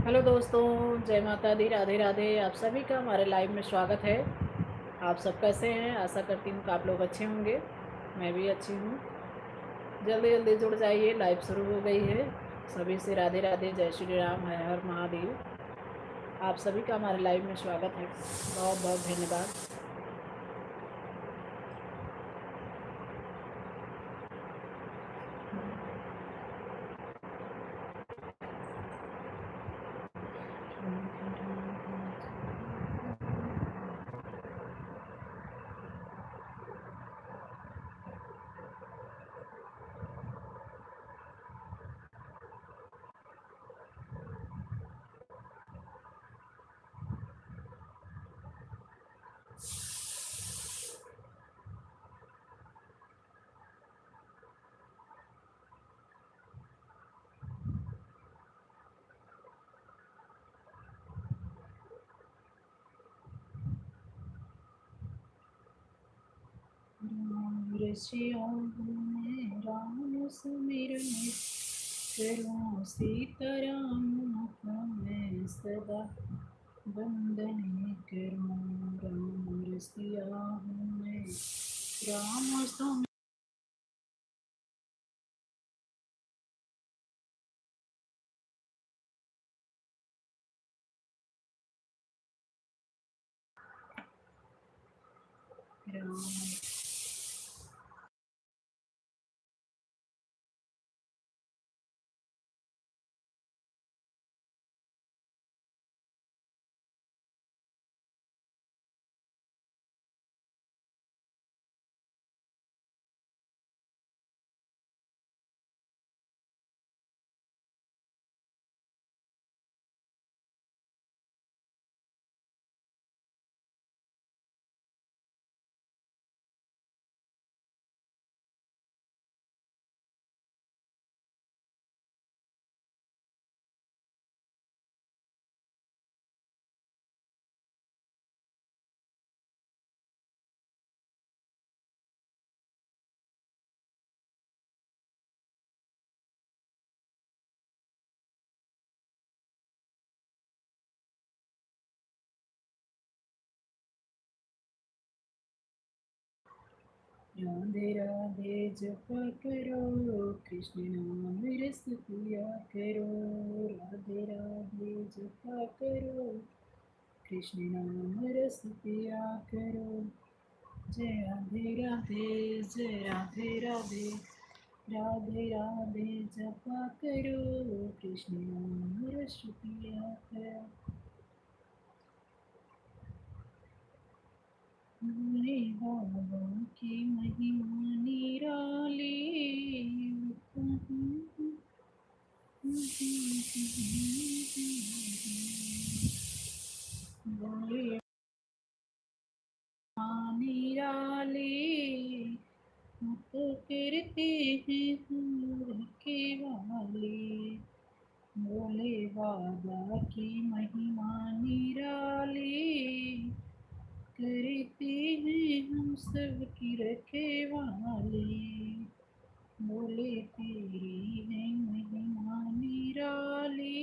Hello दोस्तों, जय माता दी, राधे राधे। आप सभी का हमारे लाइव में स्वागत है। आप सब कैसे हैं? आशा करती हूँ कि आप लोग अच्छे होंगे। मैं भी अच्छी हूँ। जल्दी जल्दी जुड़ जाइए, लाइव शुरू हो गई है। सभी से राधे राधे, जय श्री राम, हर हर महादेव। आप सभी का हमारे लाइव में स्वागत है। बहुत बहुत धन्यवाद। राम श्याम राम सुमिरन करो सीताराम को मैं सदा वंदन करो। राम सिया हूँ मैं, राम सुमिरन राम। राधे राधे जपा करो, कृष्ण नाम रस पिया करो। राधे राधे जपा करो, कृष्ण नाम रस पिया करो। जय राधे राधे, जय राधे राधे, राधे राधे जपा करो, कृष्ण नाम रस पिया करो। भोले बाबा की महिमा निराली, भोले निराली, मत करते हैं दूर के वाले। भोले बाबा की महिमा निराली, करते हैं हम सब की रखवाले। बोले तेरी है महिमा निराली,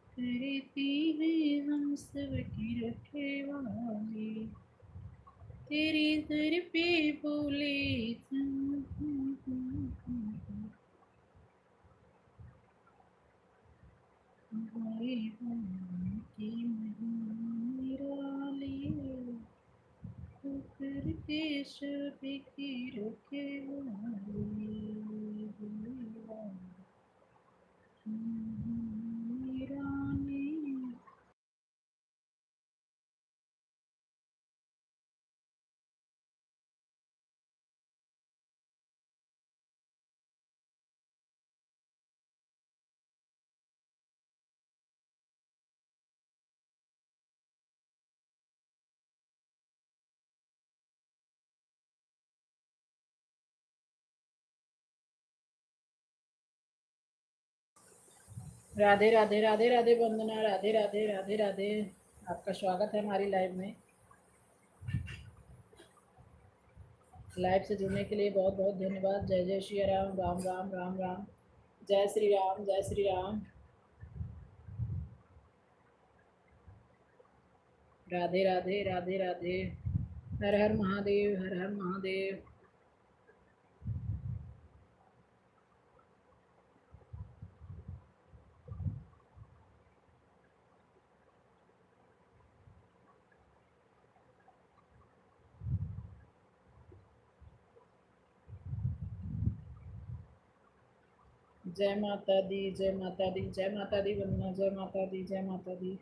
करती है हम सब की रखवाली। तेरे दर पे बोले बोले की महिमा निराली, करके सब की रखवाली। रानी। राधे राधे, राधे राधे वंदना, राधे राधे, राधे राधे। आपका स्वागत है हमारी लाइव में। लाइव से जुड़ने के लिए बहुत बहुत धन्यवाद। जय जय श्री राम, राम राम, राम राम। जय श्री राम, जय श्री राम। राधे राधे राधे राधे। हर हर महादेव, हर हर महादेव। जय माता दी, जय माता दी, जय माता दी वंदना, जय माता दी, जय माता दी।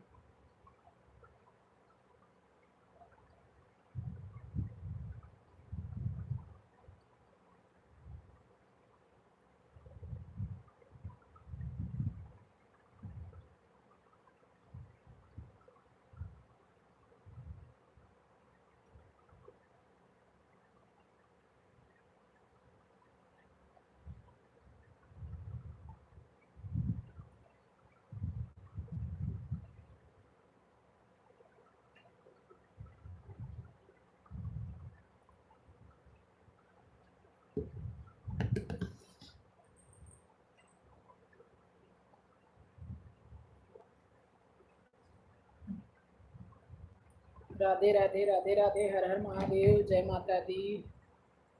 राधे राधे राधे राधे, हर हर महादेव, जय माता दी।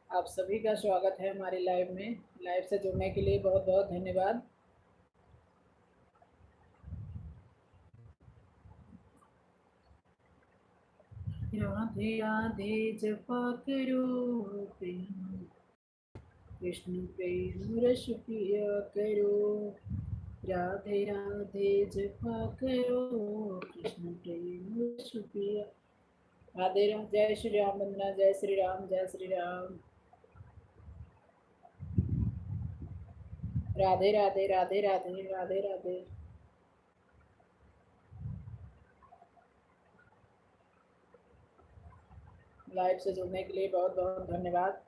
आप सभी का स्वागत है हमारे लाइव में। लाइव से जुड़ने के लिए बहुत बहुत धन्यवाद। राधे राधे जपा करो प्रेम, कृष्ण प्रेम रस पिया करो। राधे राधे जपा करो, कृष्ण प्रेम रस पिया। राधे राधे, जय श्री राम वंदना, जय श्री राम, जय श्री राम। राधे राधे राधे राधे राधे राधे। लाइव से जुड़ने के लिए बहुत बहुत धन्यवाद।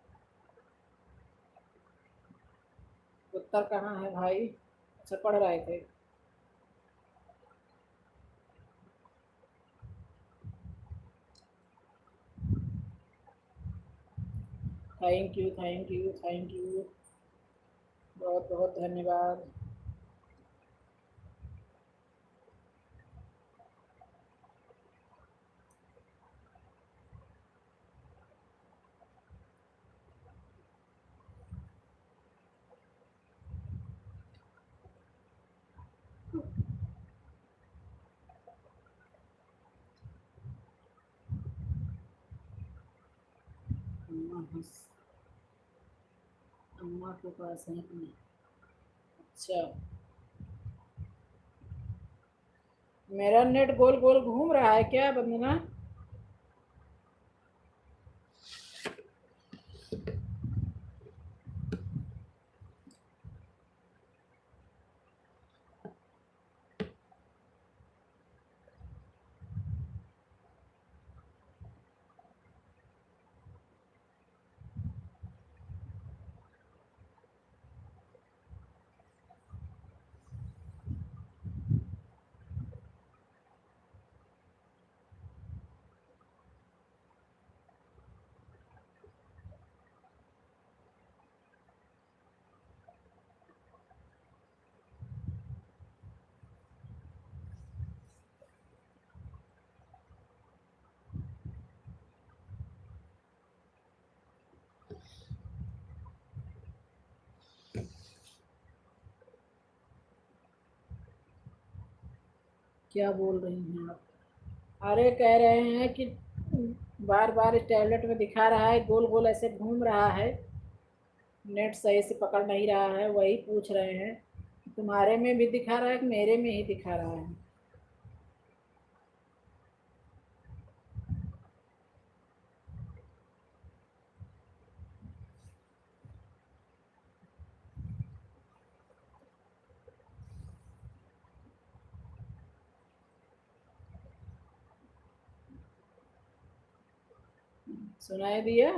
उत्तर कहाँ है भाई? अच्छा, पढ़ रहे थे। Thank you thank you thank you, बहुत बहुत धन्यवाद। अम्मा के पास है कि नहीं? अच्छा, मेरा नेट गोल गोल घूम रहा है क्या वंदना? क्या बोल रही हैं आप? अरे कह रहे हैं कि बार बार टैबलेट में दिखा रहा है, गोल गोल ऐसे घूम रहा है, नेट सही से पकड़ नहीं रहा है। वही पूछ रहे हैं तुम्हारे में भी दिखा रहा है कि मेरे में ही दिखा रहा है? सुनाई दिया?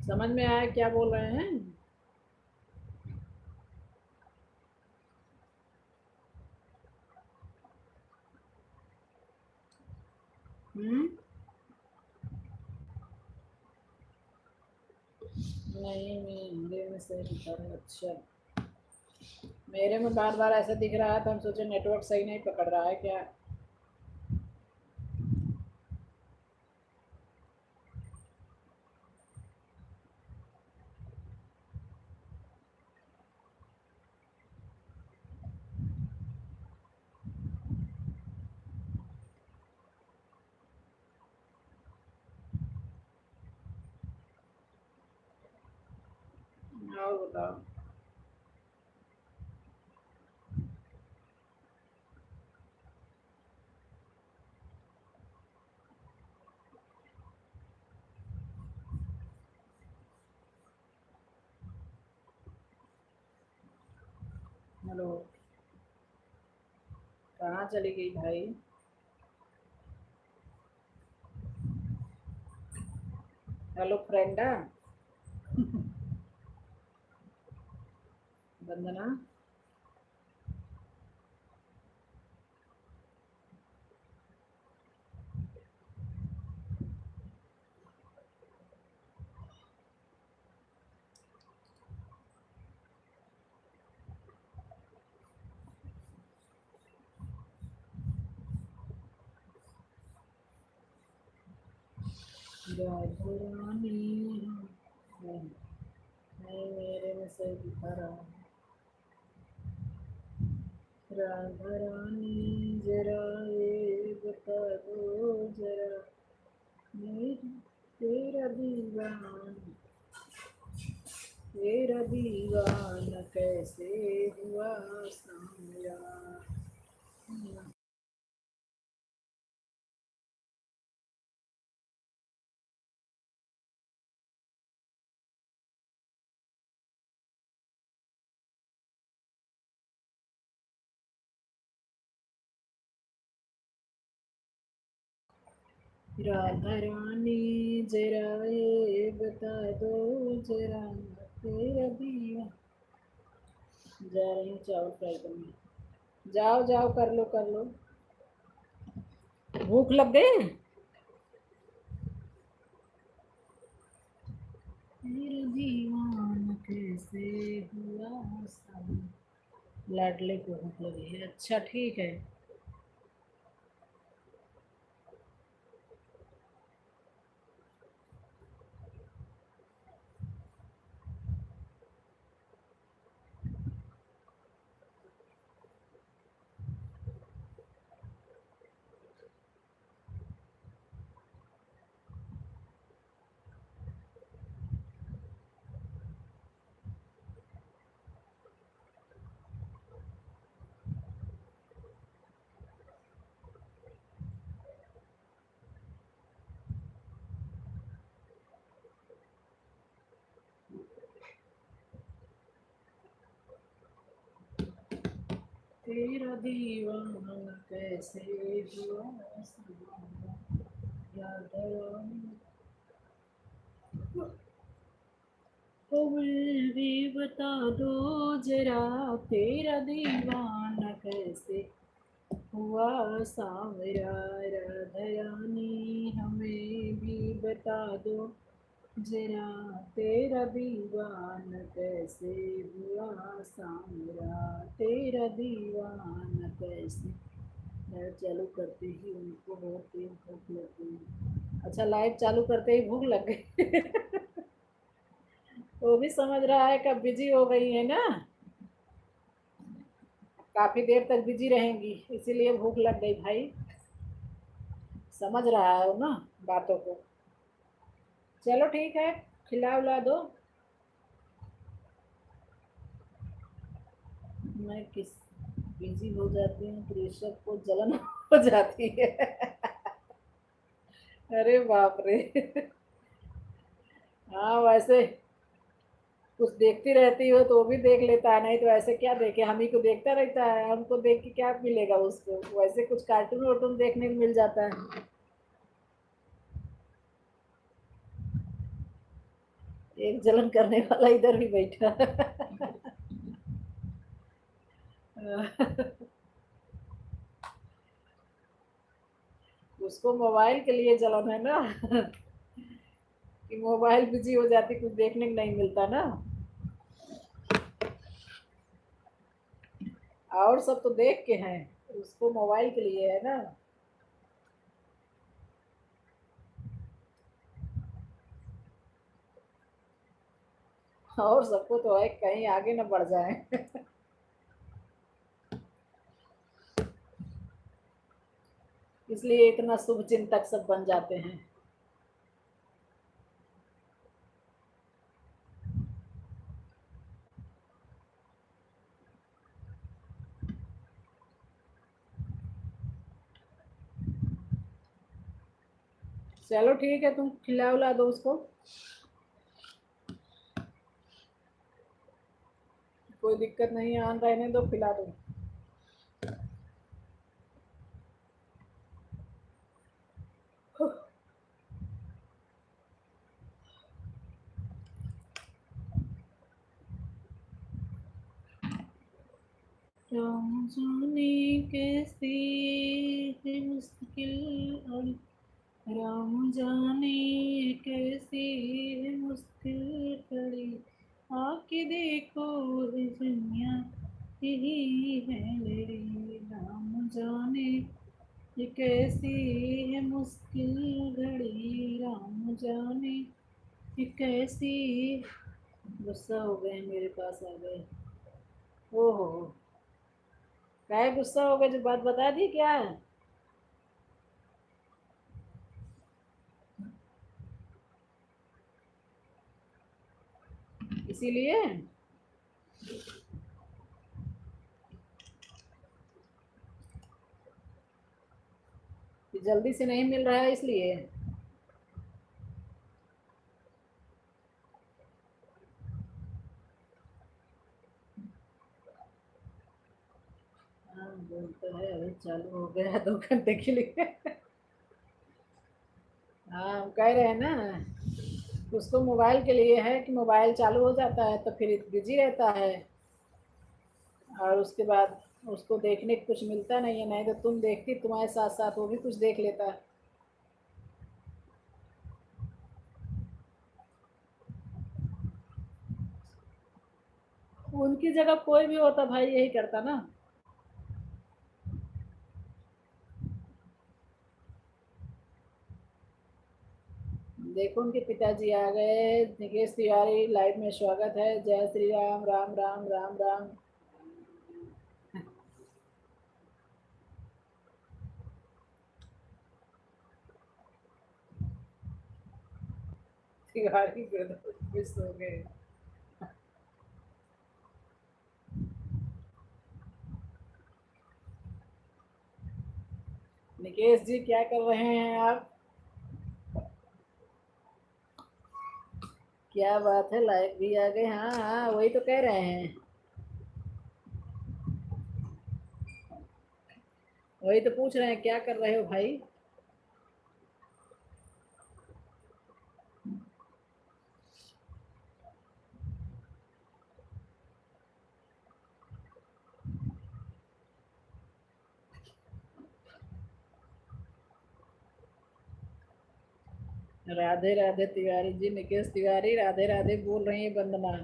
समझ में आया क्या बोल रहे हैं? हम्म। नहीं, मेरे में सही दिखा रहा है। अच्छा, मेरे में बार बार ऐसा दिख रहा है तो हम सोचे नेटवर्क सही नहीं पकड़ रहा है क्या। और बताओ। हेलो। कहाँ चली गई भाई? हेलो फ्रेंडा। वंदना। रानी। नहीं, नहीं, मेरे में सही दिखा रहा है। राधा रानी जरा ये बता दो जरा, मेरी तेरा दीवान, तेरा दीवान कैसे हुआ सामया। राधा रानी जरा ये बता दो जरा, तेरा दीवान। जा रही हूँ चावल फ्राई करने। जाओ जाओ, कर लो कर लो। भूख लग गई। मेरा दीवान कैसे हुआ सामया। लाडले को भूख लगी है। अच्छा ठीक है। तेरा दीवाना कैसे हुआ सामया। राधा रानी। तुम्हें भी बता दो जरा, तेरा दीवाना कैसे हुआ सावरा। राधा रानी हमें भी बता दो जरा, तेरा दीवाना कैसे हुआ सावरा। तेरा दीवाना कैसे। लाइव चालू करते ही उनको बहुत तेज भूख लग गई। अच्छा, लाइव चालू करते ही भूख लग गई। वो भी समझ रहा है कब बिजी हो गई है ना। काफी देर तक बिजी रहेंगी इसीलिए भूख लग गई भाई। समझ रहा है वो ना बातों को। चलो ठीक है, खिला उला दो। मैं किस बिजी हो जाती हूँ तो ऋषभ को जलन हो जाती है। अरे बाप रे। हाँ वैसे कुछ देखती रहती हो तो वो भी देख लेता है, नहीं तो ऐसे क्या देखे, हम ही को देखता रहता है, हमको देख के क्या मिलेगा उसको। वैसे कुछ कार्टून वार्टून देखने को मिल जाता है। एक जलन करने वाला इधर भी बैठा। उसको मोबाइल के लिए जलन है ना। कि मोबाइल बिजी हो जाती, कुछ देखने को नहीं मिलता ना। और सब तो देख के हैं, उसको मोबाइल के लिए है ना। और सबको तो है कहीं आगे ना बढ़ जाए। इसलिए इतना शुभ चिंतक सब बन जाते हैं। चलो ठीक है, तुम खिला उला दो उसको। कोई दिक्कत नहीं है, आन रहने दो, खिला दो। राम जाने कैसी है मुश्किल, और राम जाने कैसी है मुश्किल कड़ी, आके देखो इस दुनिया यही है लड़ी। राम जाने ये कैसी है मुश्किल घड़ी, राम जाने ये कैसी। गुस्सा हो गए, मेरे पास आ गए। ओहो, काहे गुस्सा हो गए, जो बात बता दी क्या? इसीलिए कि जल्दी से नहीं मिल रहा है इसलिए। हाँ बोलता है, अभी चालू हो गया 2 घंटे के लिए। हाँ हम कह रहे हैं ना, उसको मोबाइल के लिए है कि मोबाइल चालू हो जाता है तो फिर बिजी रहता है, और उसके बाद उसको देखने को कुछ मिलता नहीं है। नहीं तो तुम देखती, तुम्हारे साथ साथ वो भी कुछ देख लेता। उनकी जगह कोई भी होता भाई यही करता ना। देखो उनके पिताजी आ गए। निकेश तिवारी लाइव में स्वागत है। जय श्री राम, राम राम राम राम। तिवारी मिस हो गए। निकेश जी क्या कर रहे हैं आप? क्या बात है, लाइव भी आ गए। हाँ हाँ, वही तो कह रहे हैं। वही तो पूछ रहे हैं, क्या कर रहे हो भाई? राधे राधे तिवारी जी, निकेश तिवारी राधे राधे बोल रही है वंदना।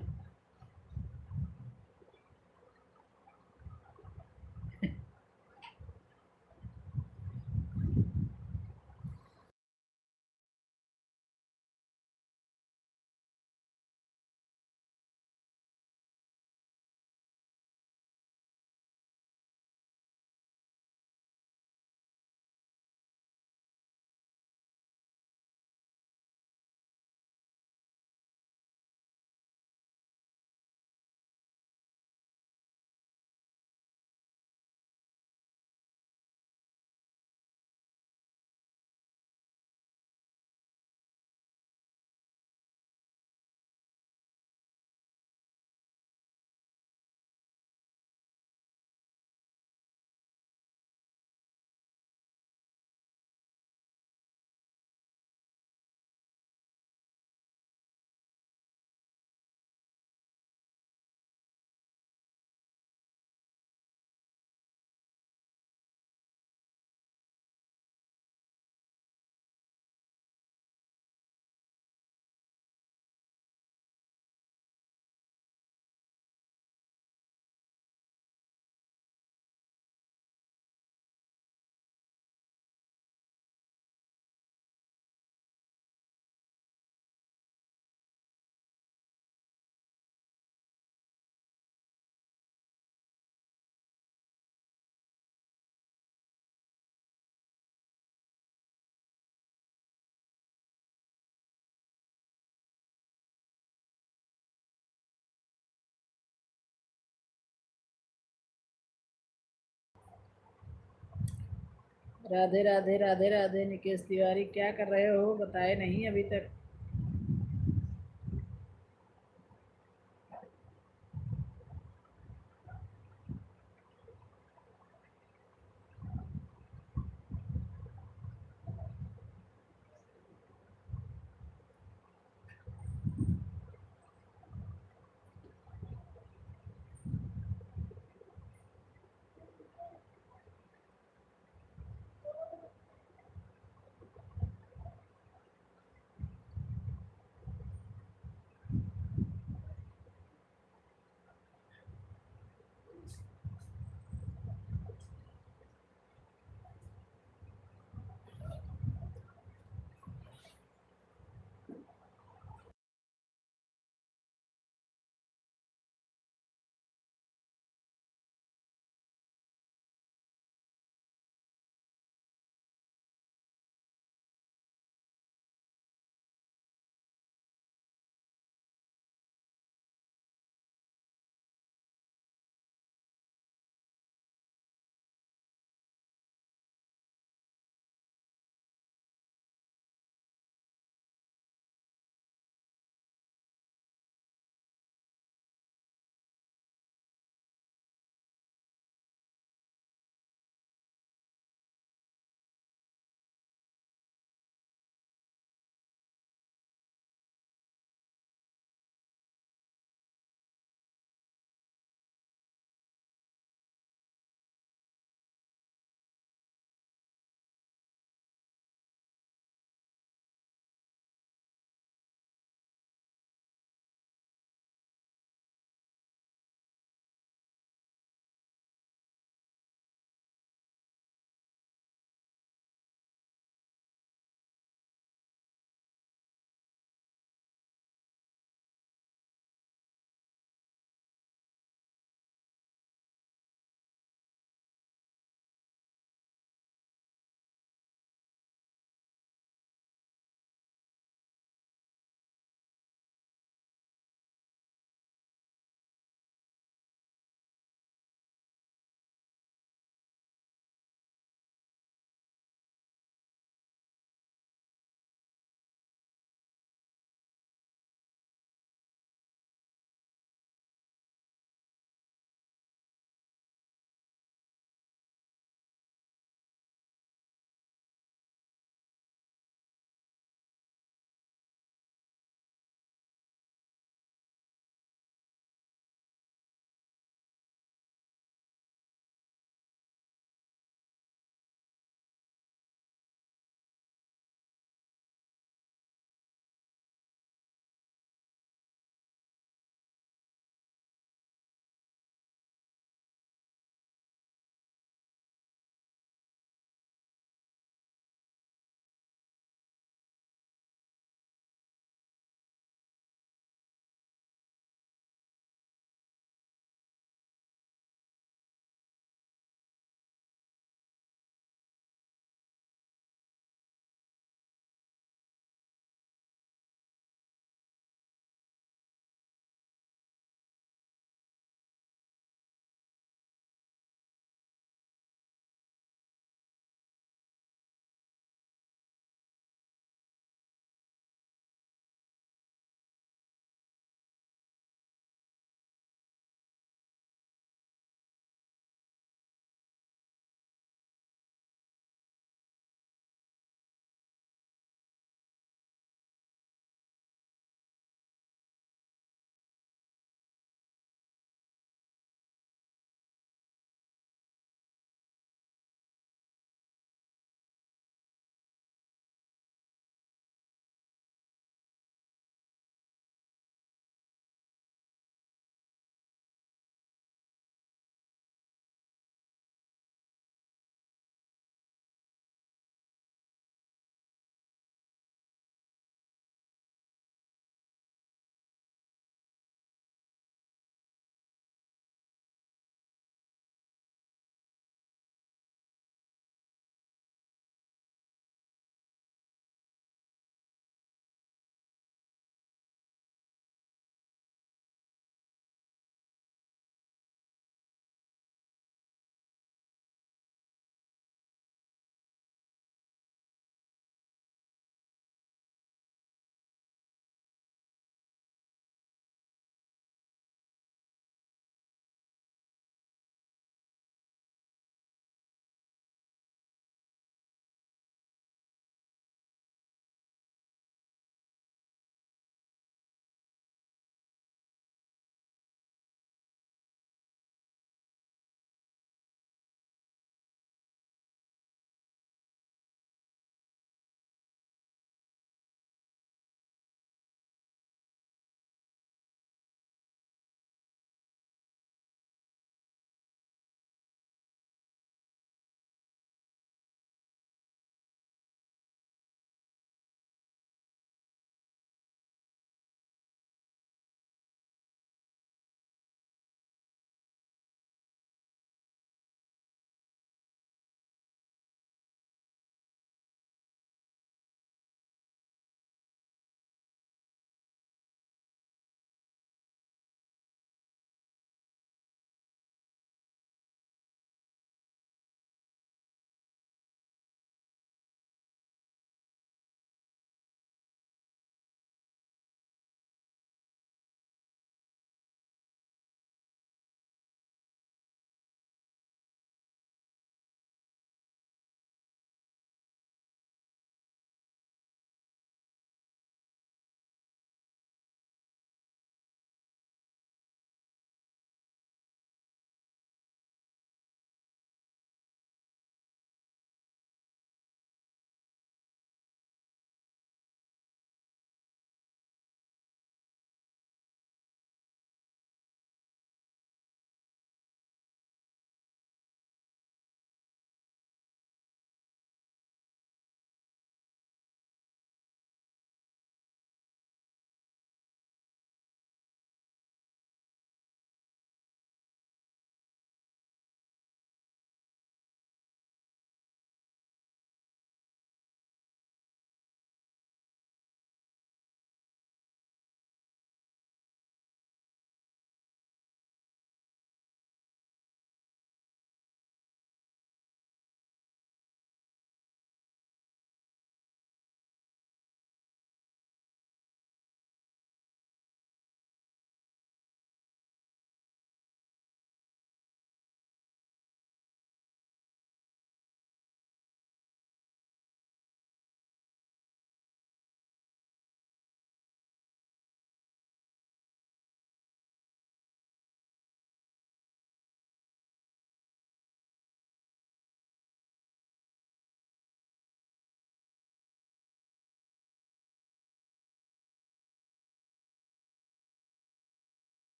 राधे राधे राधे राधे। निकेश तिवारी क्या कर रहे हो, बताए नहीं अभी तक।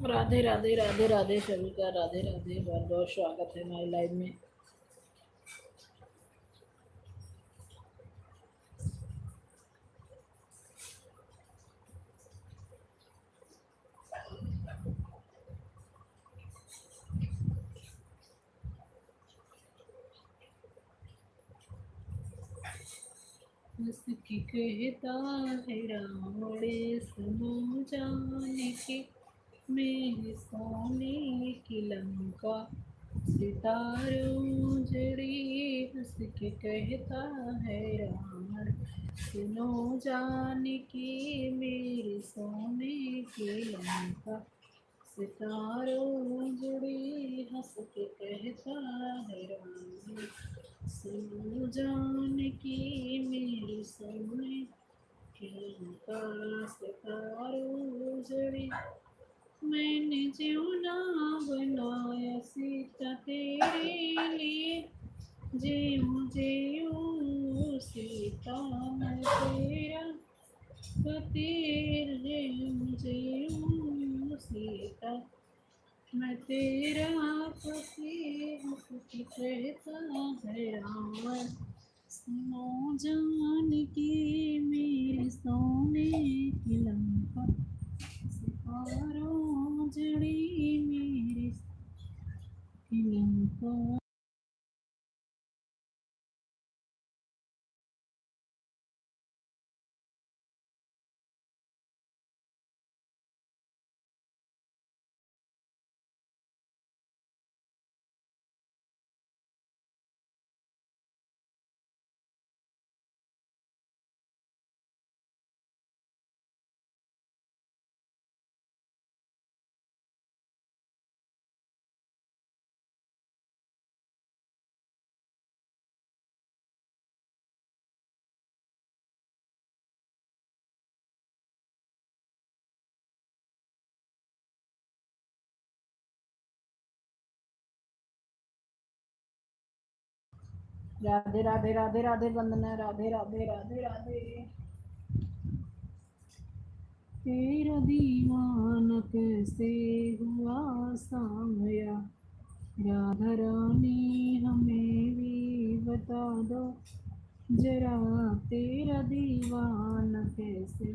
राधे राधे राधे राधे सभी का राधे राधे, बहुत बहुत स्वागत है हमारी लाइव में। उसकी कहता है रावण सुनो जानकी, मेरे सोने की लंका सितारों जड़ी। हंस के कहता है रावण सुनो जानकी, मेरे सोने की लंका सितारों जुड़ी। हंस के कहता है रावण सुनो जानकी, मेरे सोने की लंका सितारों जुड़ी। मैंने जीवना बनाया सीता तेरे लिए, जीऊँ जीऊँ सीता मैं तेरा पति, जीऊँ जीऊँ सीता मैं तेरा पति। हंस के कहता है रावण सुनो जानकी, मेरे सोने की लंका सितारों जड़ी। मेरे की लंका। राधे राधे राधे राधे वंदना, राधे राधे राधे राधे। तेरा दीवान कैसे हुआ सामया, राधा रानी हमें भी बता दो जरा, तेरा दीवान कैसे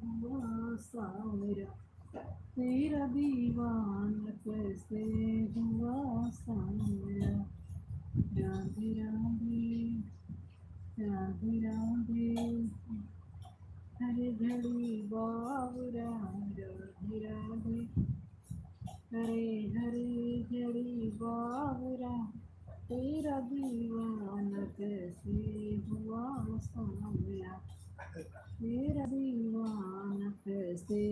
हुआ सामया, तेरा दीवान कैसे हुआ सामया। राधे राधे राधे राधे हरे घड़ी बाबुरा, राधे राधे हरे हरे घड़ी बाबुरा, तेरा दीवाना कैसे हुआ सामया, तेरा दीवाना कैसे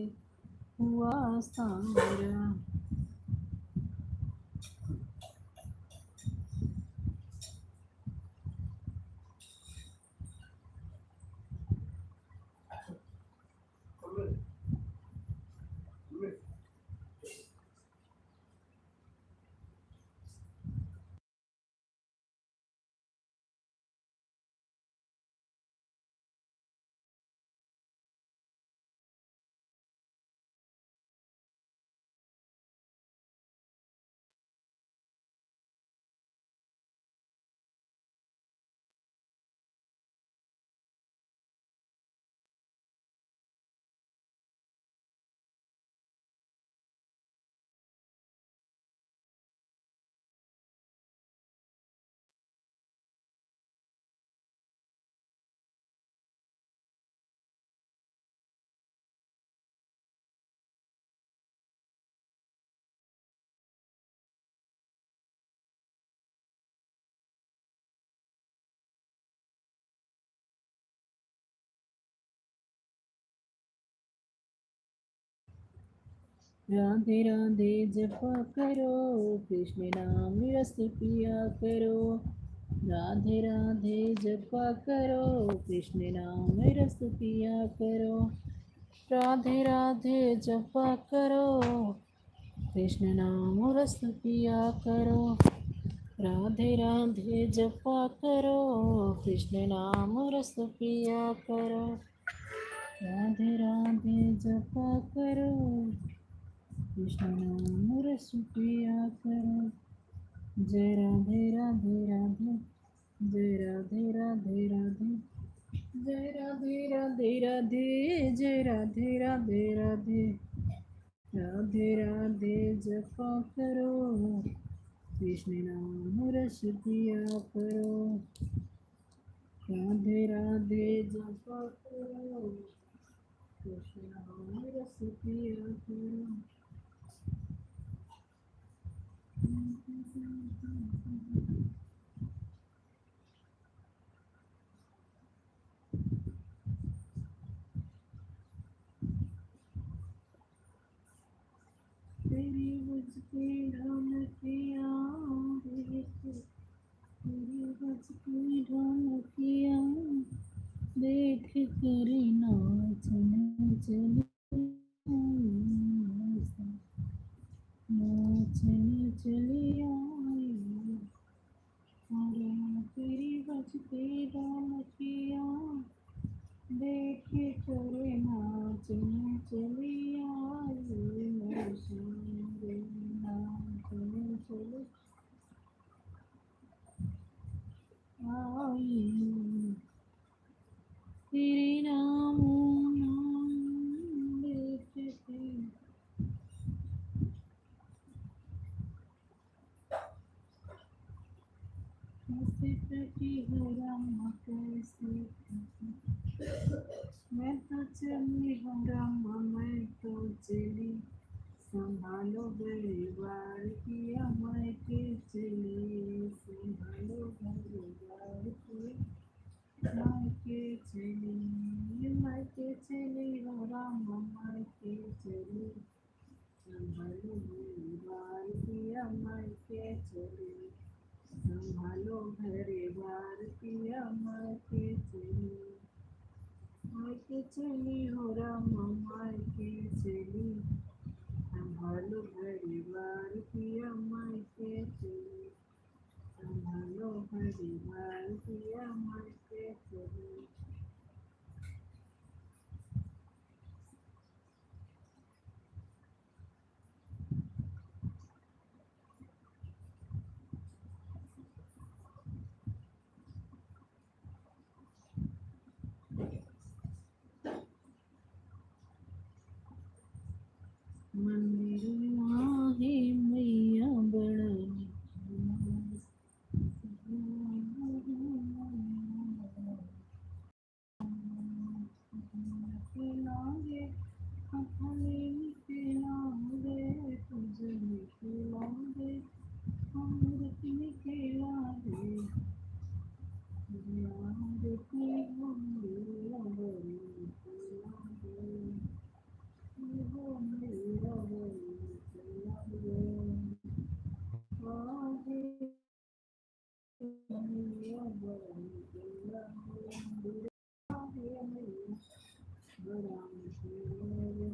हुआ सामया। राधे राधे जपा करो, कृष्ण नाम रस पिया करो। राधे राधे जपा करो, कृष्ण नाम रस पिया करो। राधे राधे जपा करो, कृष्ण नाम रस पिया करो। राधे राधे जपा करो, कृष्ण नाम रस पिया करो। राधे राधे जपा करो, कृष्ण नाम रस पिया करो। जय राधे राधे राधे, जय राधे राधे राधे, जय राधे राधे राधे, जय राधे राधे राधे, राधे राधे जपा करो, कृष्ण नाम रस पिया करो। राधे राधे जपा करो, कृष्ण नाम रस पिया करो। तेरी मुझकी ढोलकिया देख, तेरी मुझकी ढोलकिया देख कर नाचने चली आई, नाचने चली आई। अरे तेरी बजती ढोलकिया देख कर नाचने चली आई, मेरे संग नाचने चली आई। तेरे नाम नाम लेते कैसे कटी है राम कैसे कटी। मैं तो चली हूँ राम, मैं तो चली, संभालो परिवार किया मैं के चली, संभालो परिवार किया मायके चली, मायके चली हो राम, मायके चली, संभालो परिवार किया मायके चली, संभालो परिवार किया मायके चली, मायके चली हो राम, मायके चली, संभालो परिवार किया मायके चली, संभालो परिवार किया मायके चली। मंदिर आहे मैया बड़ा खिलाऊंगे, अपने खिलाऊंगे, तुझे खिलाऊंगे, अमृत खिलाऊंगे, अमृत होंगे, अमृत खिलाऊंगे, वो मेरा खिलाऊंगे, आगे मैया बड़ा खिलाऊंगे, आगे मैया बड़ा खिलाऊंगे।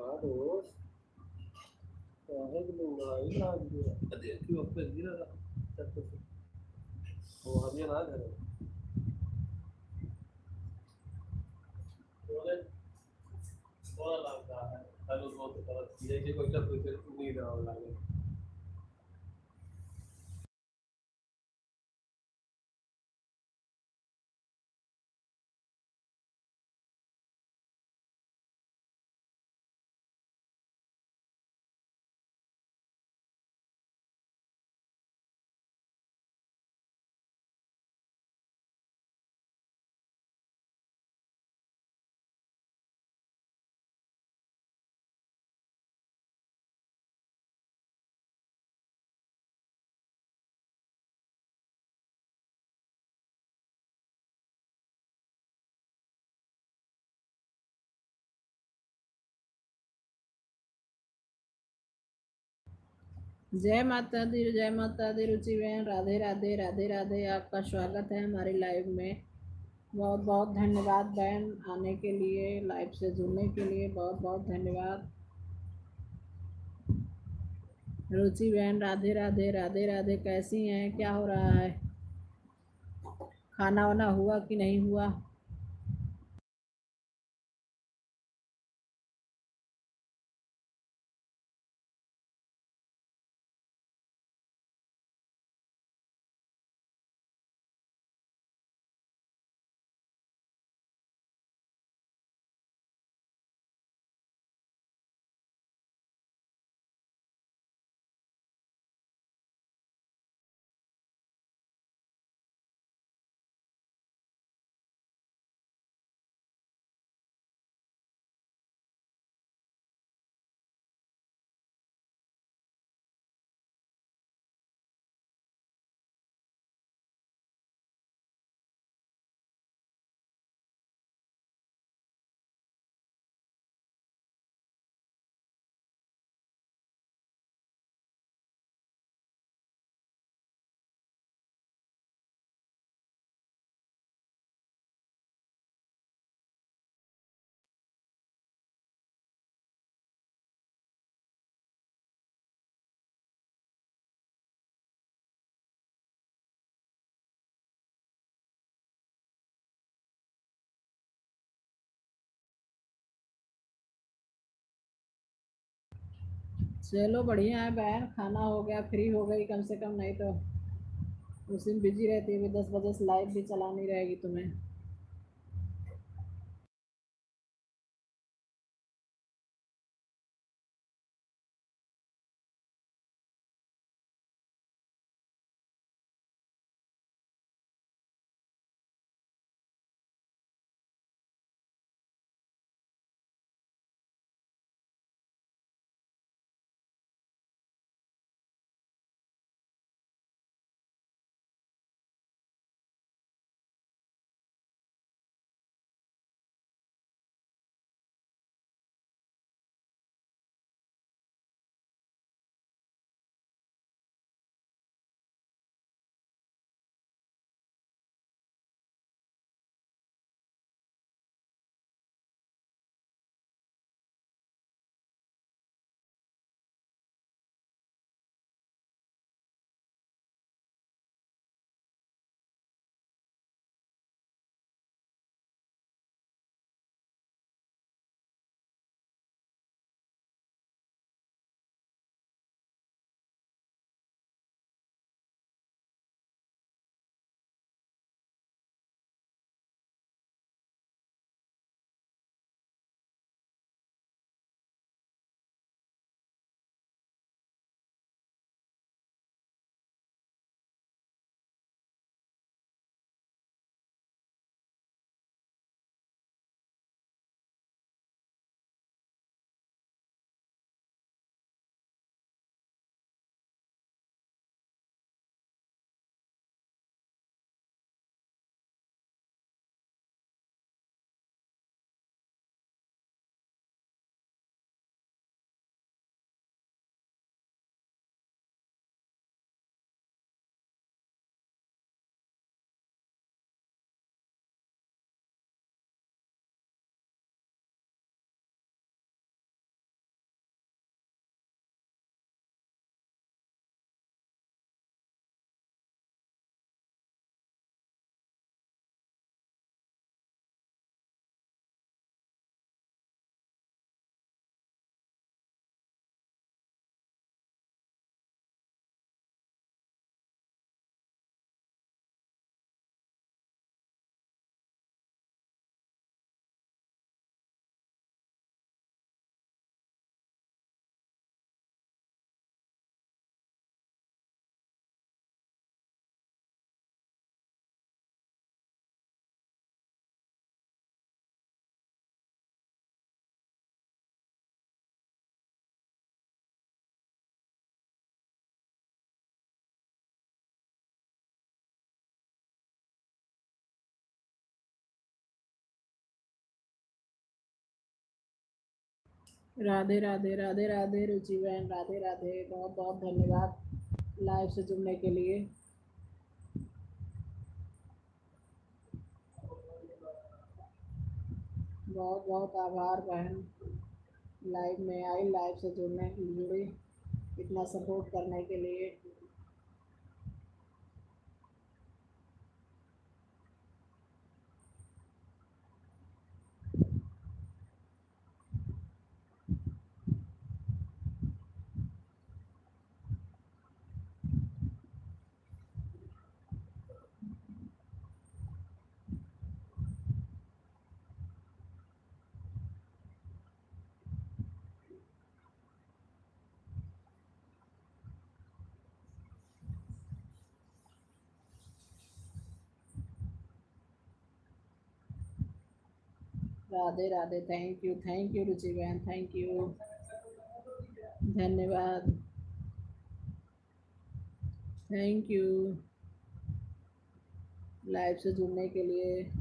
हाँ दोस्त, काहे के महंगाई लाग गया देखियो पे गिरा था वो हम ये ना करे बोले थोड़ा लगता है हेलो बहुत तरह ये कोई सब कुछ नहीं रहा लगे जय माता दी रुचि बहन, राधे राधे राधे राधे। आपका स्वागत है हमारी लाइव में। बहुत बहुत धन्यवाद बहन, आने के लिए, लाइव से जुड़ने के लिए बहुत बहुत धन्यवाद। रुचि बहन राधे राधे राधे राधे, कैसी हैं, क्या हो रहा है, खाना वाना हुआ कि नहीं हुआ? चलो बढ़िया है बहन, खाना हो गया, फ्री हो गई कम से कम, नहीं तो उसी में बिजी रहती है, 10 बजे से लाइव भी चलानी रहेगी तुम्हें। राधे राधे राधे राधे रुचि बहन, राधे राधे, बहुत बहुत धन्यवाद लाइव से जुड़ने के लिए। बहुत बहुत आभार बहन, लाइव में आई, लाइव से जुड़ी, इतना सपोर्ट करने के लिए। राधे राधे, थैंक यू रुचि बहन, थैंक यू, धन्यवाद, थैंक यू लाइव से जुड़ने के लिए।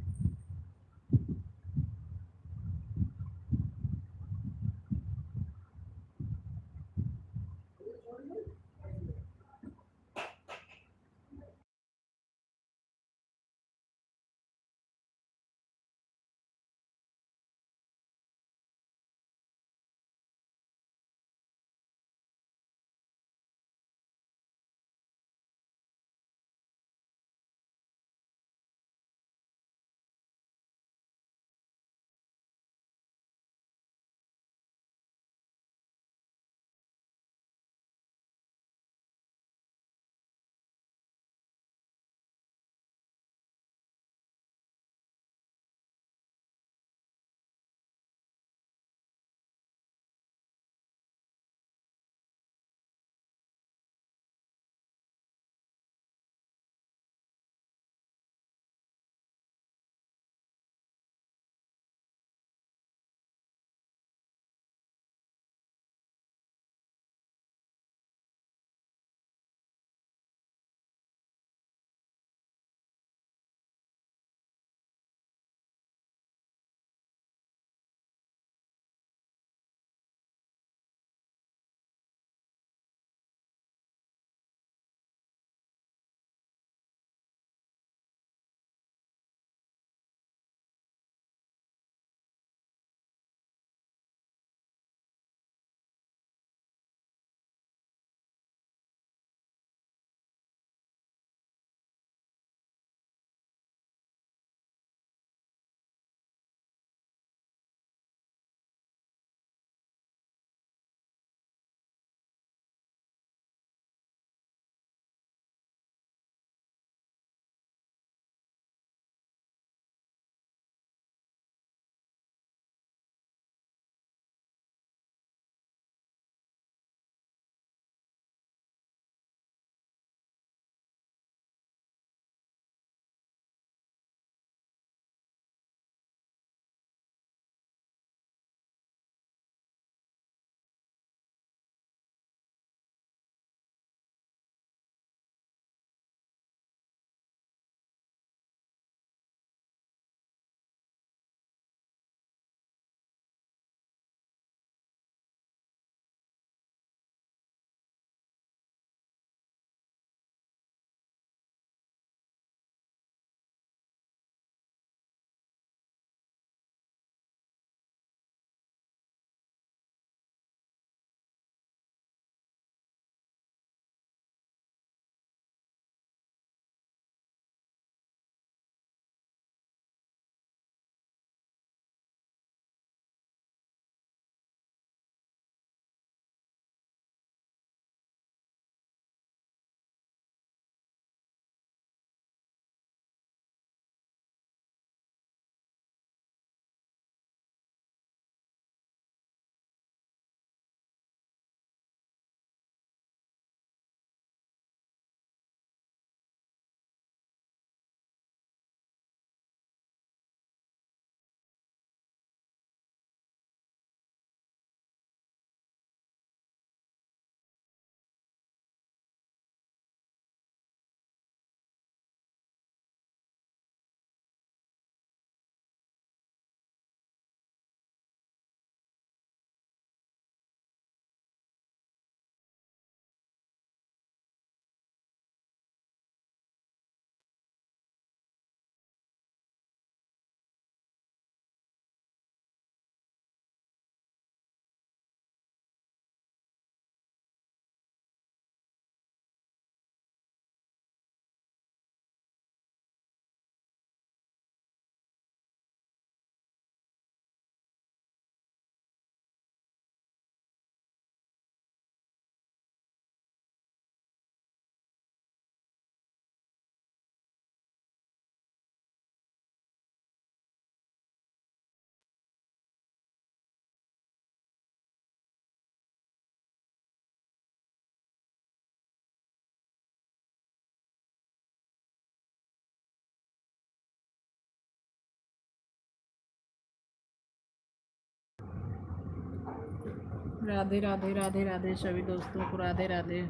राधे राधे राधे राधे सभी दोस्तों को राधे राधे।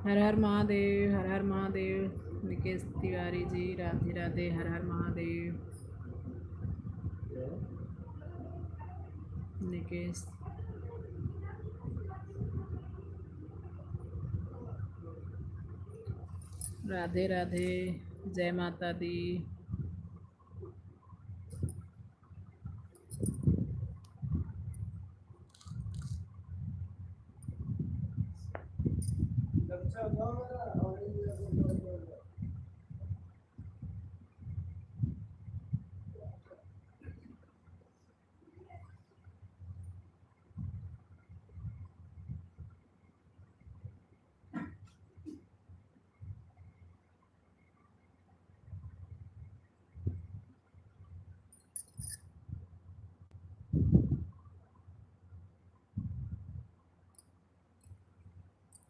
हर हर महादेव, हर हर महादेव। निकेश तिवारी जी राधे राधे, हर हर महादेव। निकेश राधे राधे, जय माता दी।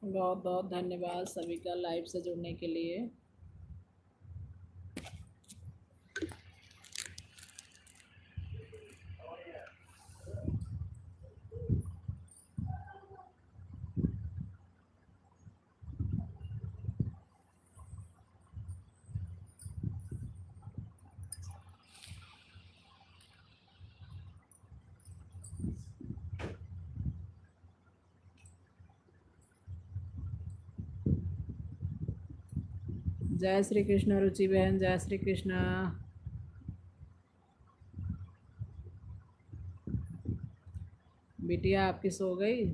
बहुत बहुत धन्यवाद सभी का लाइव से जुड़ने के लिए। जय श्री कृष्ण रुचि बहन, जय श्री कृष्ण। बिटिया आपकी सो गई?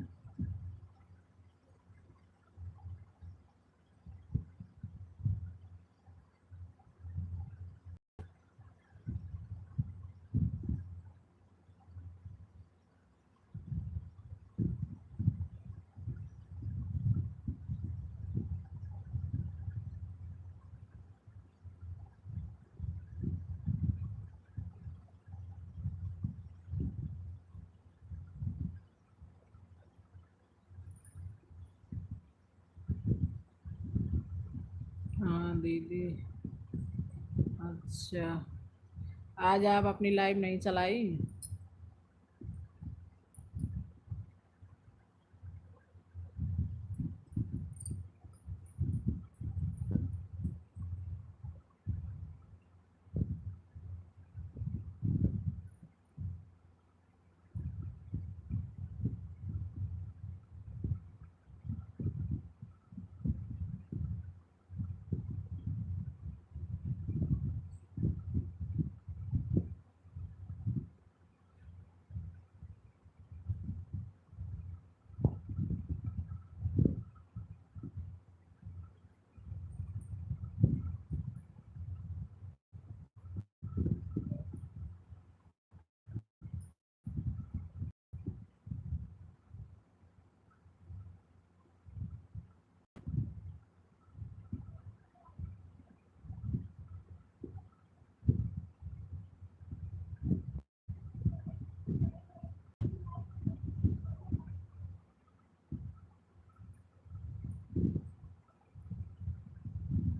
हाँ दीदी, अच्छा। आज आप अपनी लाइव नहीं चलाई?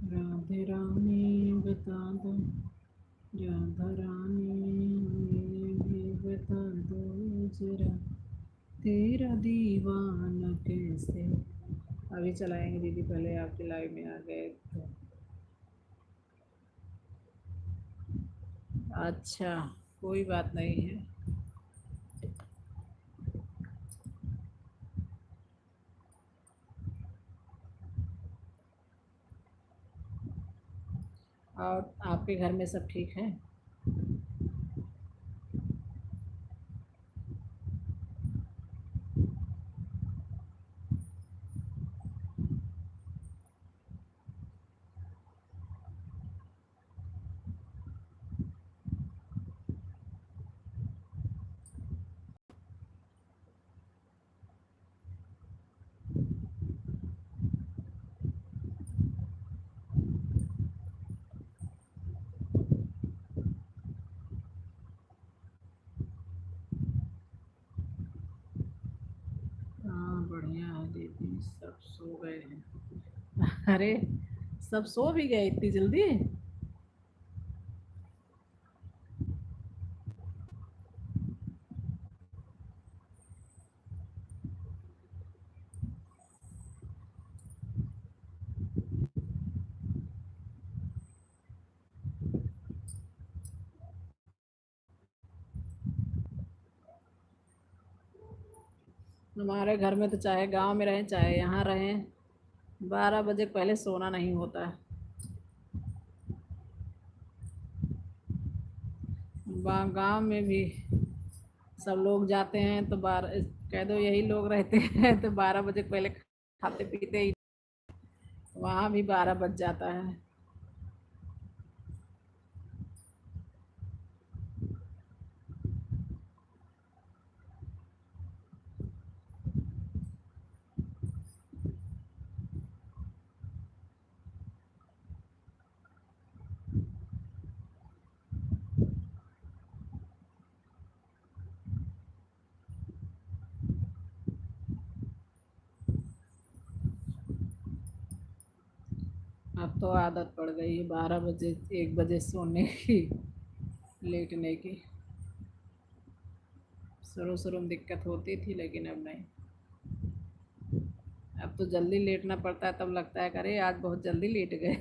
राधे रानी बता दो, राधा रानी हमें भी बता दो जरा, तेरा दीवाना कैसे। अभी चलाएंगे दीदी, पहले आपके लाइव में आ गए तो। अच्छा, कोई बात नहीं है। और आपके घर में सब ठीक हैं? हाँ बढ़िया है दीदी, सब सो गए हैं। अरे, सब सो भी गए इतनी जल्दी? हमारे घर में तो चाहे गांव में रहें चाहे यहाँ रहें, 12 बजे पहले सोना नहीं होता है। गांव में भी सब लोग जाते हैं तो 12, कह दो यही लोग रहते हैं तो 12 बजे पहले खाते पीते ही, वहाँ भी 12 बज जाता है। अब तो आदत पड़ गई है 12 बजे 1 बजे सोने की, लेटने की। शुरू शुरू में दिक्कत होती थी लेकिन अब नहीं। अब तो जल्दी लेटना पड़ता है, तब लगता है कि अरे आज बहुत जल्दी लेट गए।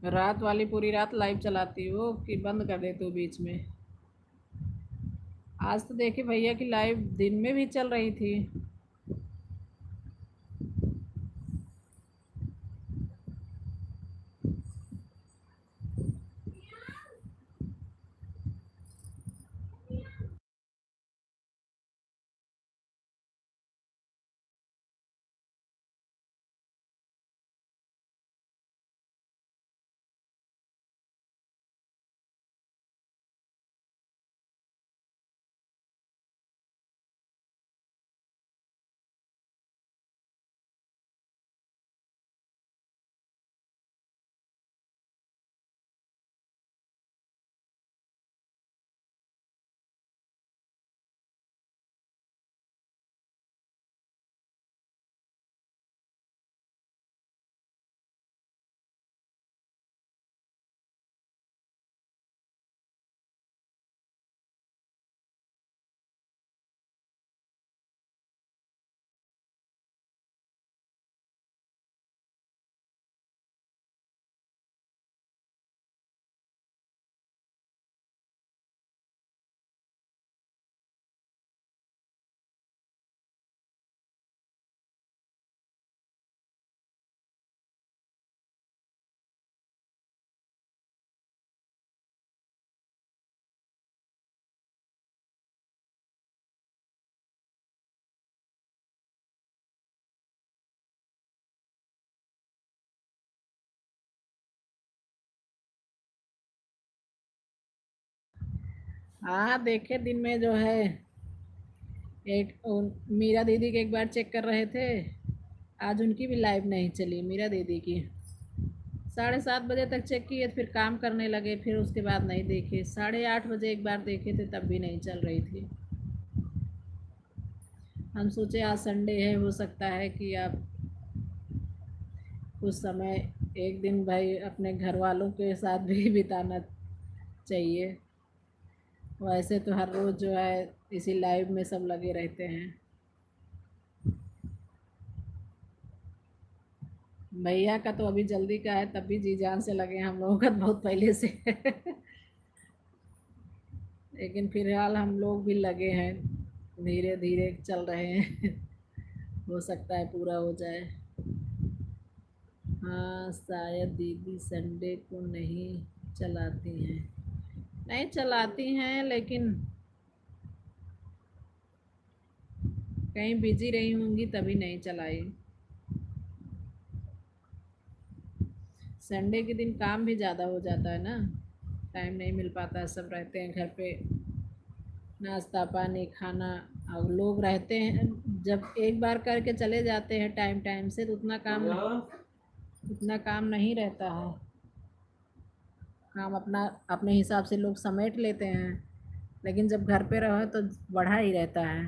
रात वाली पूरी रात लाइव चलाती हो कि बंद कर देते हो बीच में? आज तो देखिए भैया की लाइव दिन में भी चल रही थी। हाँ देखे दिन में जो है, मीरा दीदी के एक बार चेक कर रहे थे, आज उनकी भी लाइव नहीं चली मीरा दीदी की। 7:30 बजे तक चेक किए, फिर काम करने लगे, फिर उसके बाद नहीं देखे। 8:30 बजे एक बार देखे थे, तब भी नहीं चल रही थी। हम सोचे आज संडे है, हो सकता है कि आप कुछ समय एक दिन भाई अपने घर वालों के साथ भी बिताना चाहिए। वैसे तो हर रोज़ जो है इसी लाइव में सब लगे रहते हैं। भैया का तो अभी जल्दी का है, तब भी जी जान से लगे हैं, हम लोगों का तो बहुत पहले से है। लेकिन फिलहाल हम लोग भी लगे हैं, धीरे धीरे चल रहे हैं। हो सकता है पूरा हो जाए। हाँ शायद दीदी संडे को नहीं चलाती हैं। नहीं चलाती हैं, लेकिन कहीं बिजी रही होंगी तभी नहीं चलाई। संडे के दिन काम भी ज़्यादा हो जाता है ना, टाइम नहीं मिल पाता, सब रहते हैं घर पे, नाश्ता पानी खाना। और लोग रहते हैं, जब एक बार करके चले जाते हैं टाइम टाइम से तो उतना काम नहीं रहता है। काम अपना अपने हिसाब से लोग समेट लेते हैं, लेकिन जब घर पे रहो तो बढ़ा ही रहता है।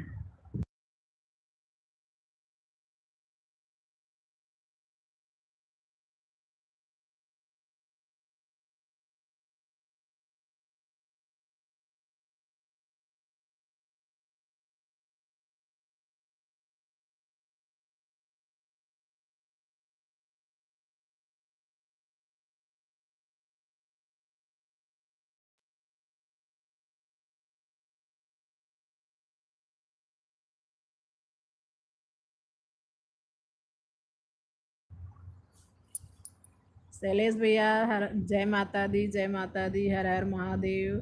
शैलेश भैया हर जय माता दी, जय माता दी, हर हर महादेव।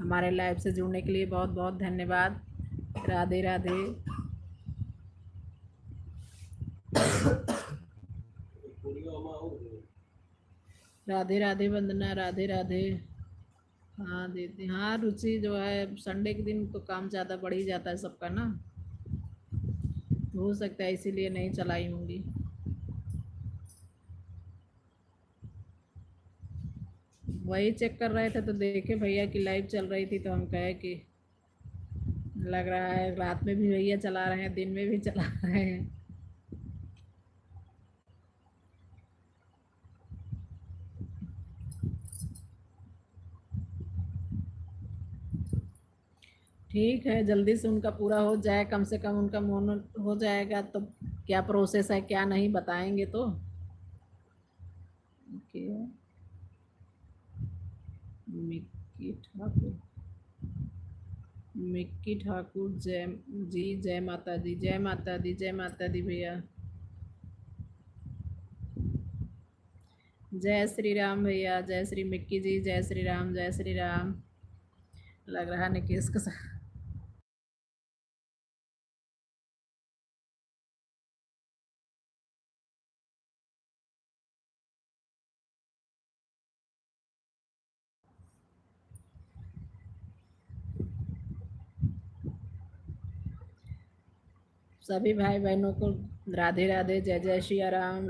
हमारे लाइव से जुड़ने के लिए बहुत बहुत धन्यवाद। राधे राधे। राधे राधे वंदना, राधे राधे। हाँ दीदी, हाँ रुचि जो है संडे के दिन तो काम ज़्यादा बढ़ ही जाता है सबका ना, तो हो सकता है इसीलिए नहीं चलाई होंगी। वही चेक कर रहे थे तो देखे भैया की लाइव चल रही थी, तो हम कहे कि लग रहा है रात में भी भैया चला रहे हैं, दिन में भी चला रहे हैं। ठीक है, जल्दी से उनका पूरा हो जाए, कम से कम उनका मोन हो जाएगा तो क्या प्रोसेस है क्या नहीं बताएंगे तो। Okay. Mickey Thakur, Mickey Thakur जय जी, जय माता दी, जय माता दी, जय माता दी भैया। जय श्री राम भैया, जय श्री मिक्की जी, जय श्री राम, जय श्री राम। लग रहा निकेश का सभी भाई बहनों को राधे राधे, जय जय श्री राम,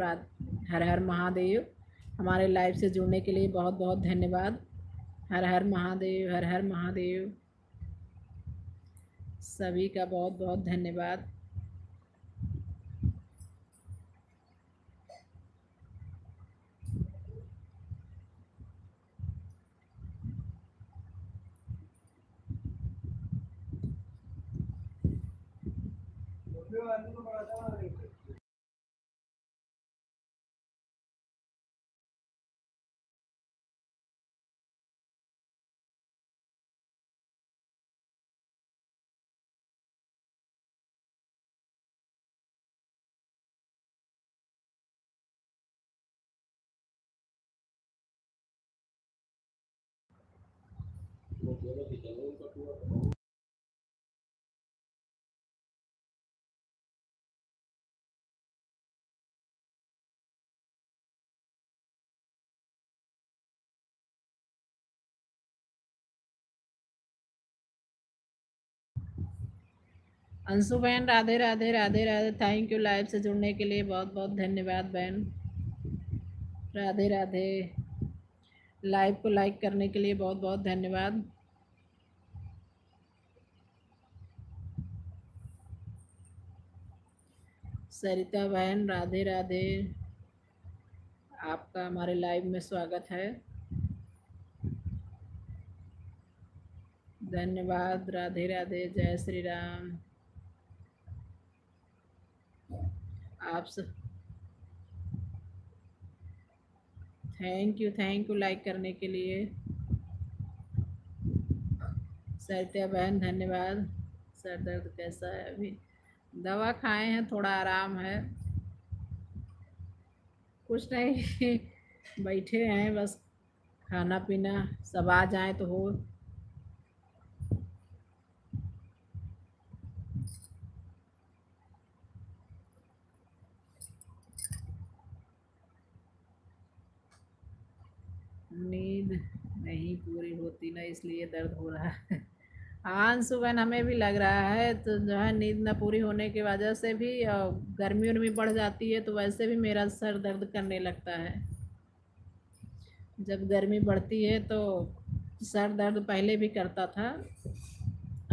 हर हर महादेव। हमारे लाइव से जुड़ने के लिए बहुत बहुत धन्यवाद। हर हर महादेव, हर हर महादेव। सभी का बहुत बहुत धन्यवाद। अंशु बहन Radhe Radhe, Radhe Radhe. Thank you live से जुड़ने के लिए बहुत बहुत धन्यवाद बहन। राधे राधे। लाइव को लाइक करने के लिए बहुत बहुत धन्यवाद। सरिता बहन राधे राधे, आपका हमारे लाइव में स्वागत है। धन्यवाद, राधे राधे, जय श्री राम। आप सब थैंक यू लाइक करने के लिए। सरिता बहन धन्यवाद। सर दर्द कैसा है अभी? दवा खाए हैं, थोड़ा आराम है। कुछ नहीं बैठे हैं बस, खाना पीना सब आ जाए तो हो। नींद नहीं पूरी होती ना, इसलिए दर्द हो रहा है। हाँ सुबह हमें भी लग रहा है, तो जो है नींद न पूरी होने की वजह से भी गर्मी उर्मी बढ़ जाती है, तो वैसे भी मेरा सर दर्द करने लगता है। जब गर्मी बढ़ती है तो सर दर्द पहले भी करता था।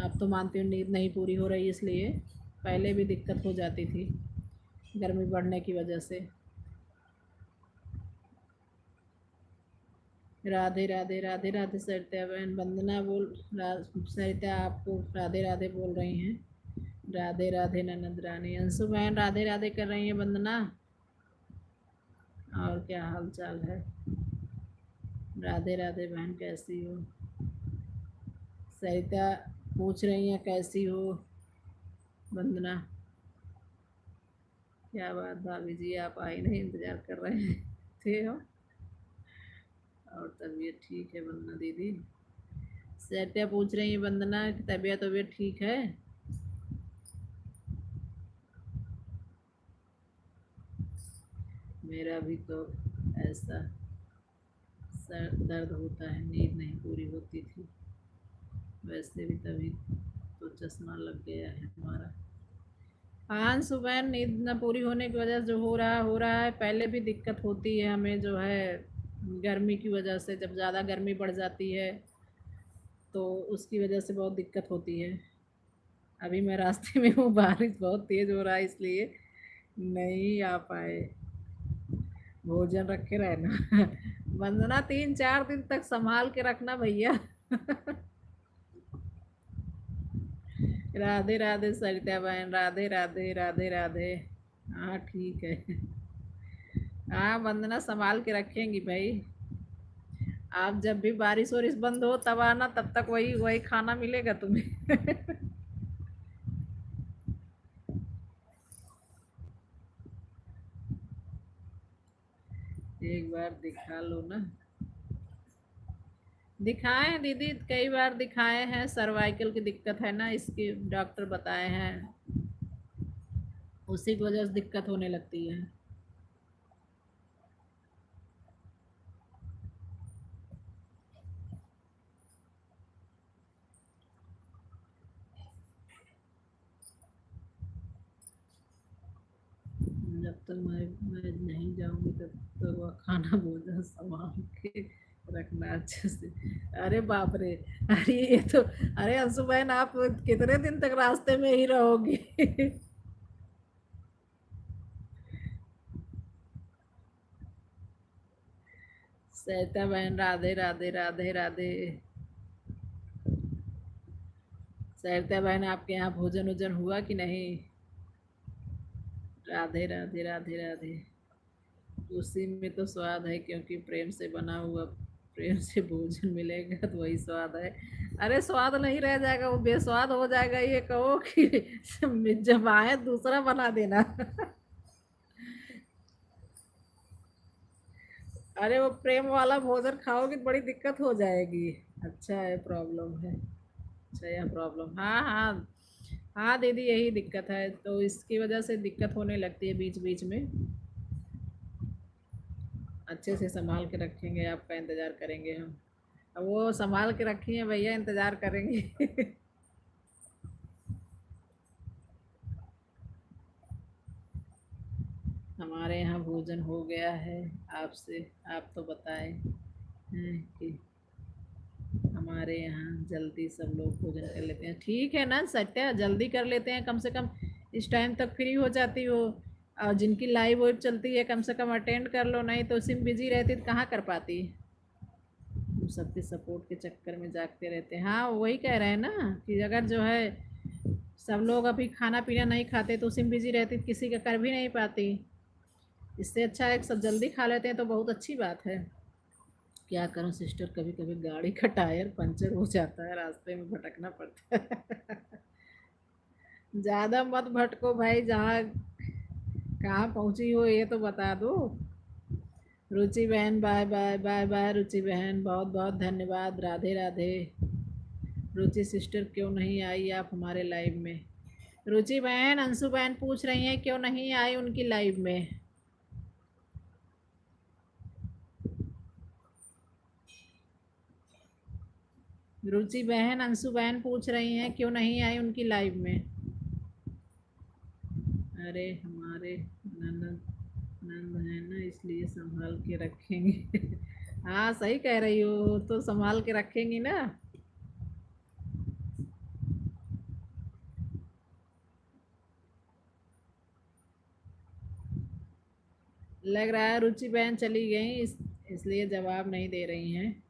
अब तो मानती हूँ नींद नहीं पूरी हो रही, इसलिए पहले भी दिक्कत हो जाती थी गर्मी बढ़ने की वजह से। राधे राधे, राधे राधे सरिता बहन। वंदना सरिता आपको राधे राधे बोल रही हैं। राधे राधे ननद रानी। अंशु बहन राधे राधे कर रही हैं वंदना। और क्या हाल चाल है? राधे राधे बहन, कैसी हो? सरिता पूछ रही हैं कैसी हो वंदना। क्या बात भाभी जी, आप आई नहीं, इंतजार कर रहे थे हम। और तबीयत ठीक है वंदना दीदी? सत्या पूछ रही है वंदना की तबीयत ठीक है? मेरा भी तो ऐसा सर दर्द होता है, नींद नहीं पूरी होती थी। वैसे भी तभी तो चश्मा लग गया है हमारा। हाँ सुबह नींद न पूरी होने की वजह से जो हो रहा है। पहले भी दिक्कत होती है हमें, जो है गर्मी की वजह से, जब ज़्यादा गर्मी बढ़ जाती है तो उसकी वजह से बहुत दिक्कत होती है। अभी मैं रास्ते में हूँ, बारिश बहुत तेज़ हो रहा है इसलिए नहीं आ पाए। भोजन रखे रहना वंदना 3-4 दिन तक संभाल के रखना भैया राधे राधे सरिता बहन, राधे राधे राधे राधे। हाँ ठीक है। हाँ वंदना संभाल के रखेंगी भाई। आप जब भी बारिश वारिश बंद हो तब आना, तब तक वही वही खाना मिलेगा तुम्हें एक बार दिखा लो ना। दिखाए हैं दीदी, कई बार दिखाए हैं। सर्वाइकल की दिक्कत है ना, इसकी डॉक्टर बताए हैं, उसी की वजह से दिक्कत होने लगती है। जब तक मैं नहीं जाऊंगी तब तक वह खाना भोजन संभाल के रखना अच्छे से। अरे बाप रे, अरे ये तो, अरे अंशु बहन आप कितने दिन तक रास्ते में ही रहोगी सरिता बहन राधे राधे राधे राधे। सरिता बहन आपके यहाँ भोजन वोजन हुआ कि नहीं? राधे राधे राधे राधे। उसी में तो स्वाद है, क्योंकि प्रेम से बना हुआ, प्रेम से भोजन मिलेगा तो वही स्वाद है। अरे स्वाद नहीं रह जाएगा, वो बेस्वाद हो जाएगा। ये कहो कि जब आए दूसरा बना देना अरे वो प्रेम वाला भोजन खाओगे तो बड़ी दिक्कत हो जाएगी। अच्छा है, प्रॉब्लम है। अच्छा यह प्रॉब्लम, हाँ हाँ। हाँ दीदी यही दिक्कत है, तो इसकी वजह से दिक्कत होने लगती है बीच बीच में। अच्छे से संभाल के रखेंगे, आपका इंतज़ार करेंगे हम। अब वो संभाल के रखी हैं भैया, इंतज़ार करेंगे हमारे यहाँ भोजन हो गया है। आपसे, आप तो बताएं हैं कि हमारे यहाँ जल्दी सब लोग भोजन कर लेते हैं। ठीक है ना सत्या, जल्दी कर लेते हैं, कम से कम इस टाइम तक फ्री हो जाती हो। और जिनकी लाइव वेब चलती है कम से कम अटेंड कर लो, नहीं तो सिम बिजी रहती तो कहाँ कर पाती। हम सबके सपोर्ट के चक्कर में जागते रहते हैं। हाँ वही कह रहे हैं ना कि अगर जो है सब लोग अभी खाना पीना नहीं खाते तो सिम बिजी रहती तो किसी का कर भी नहीं पाती। इससे अच्छा है कि सब जल्दी खा लेते हैं तो बहुत अच्छी बात है। क्या करूं सिस्टर, कभी कभी गाड़ी का टायर पंचर हो जाता है, रास्ते में भटकना पड़ता है ज़्यादा मत भटको भाई, जहाँ कहाँ पहुँची हो ये तो बता दो। रुचि बहन बाय बाय बाय बाय। रुचि बहन बहुत बहुत धन्यवाद, राधे राधे। रुचि सिस्टर क्यों नहीं आई आप हमारे लाइव में? रुचि बहन अंशु बहन पूछ रही हैं क्यों नहीं आई उनकी लाइव में। रुचि बहन अंशु बहन पूछ रही हैं क्यों नहीं आई उनकी लाइव में। अरे हमारे ननद नंद है ना, इसलिए संभाल के रखेंगे हाँ सही कह रही हो, तो संभाल के रखेंगी ना। लग रहा है रुचि बहन चली गई, इसलिए जवाब नहीं दे रही हैं।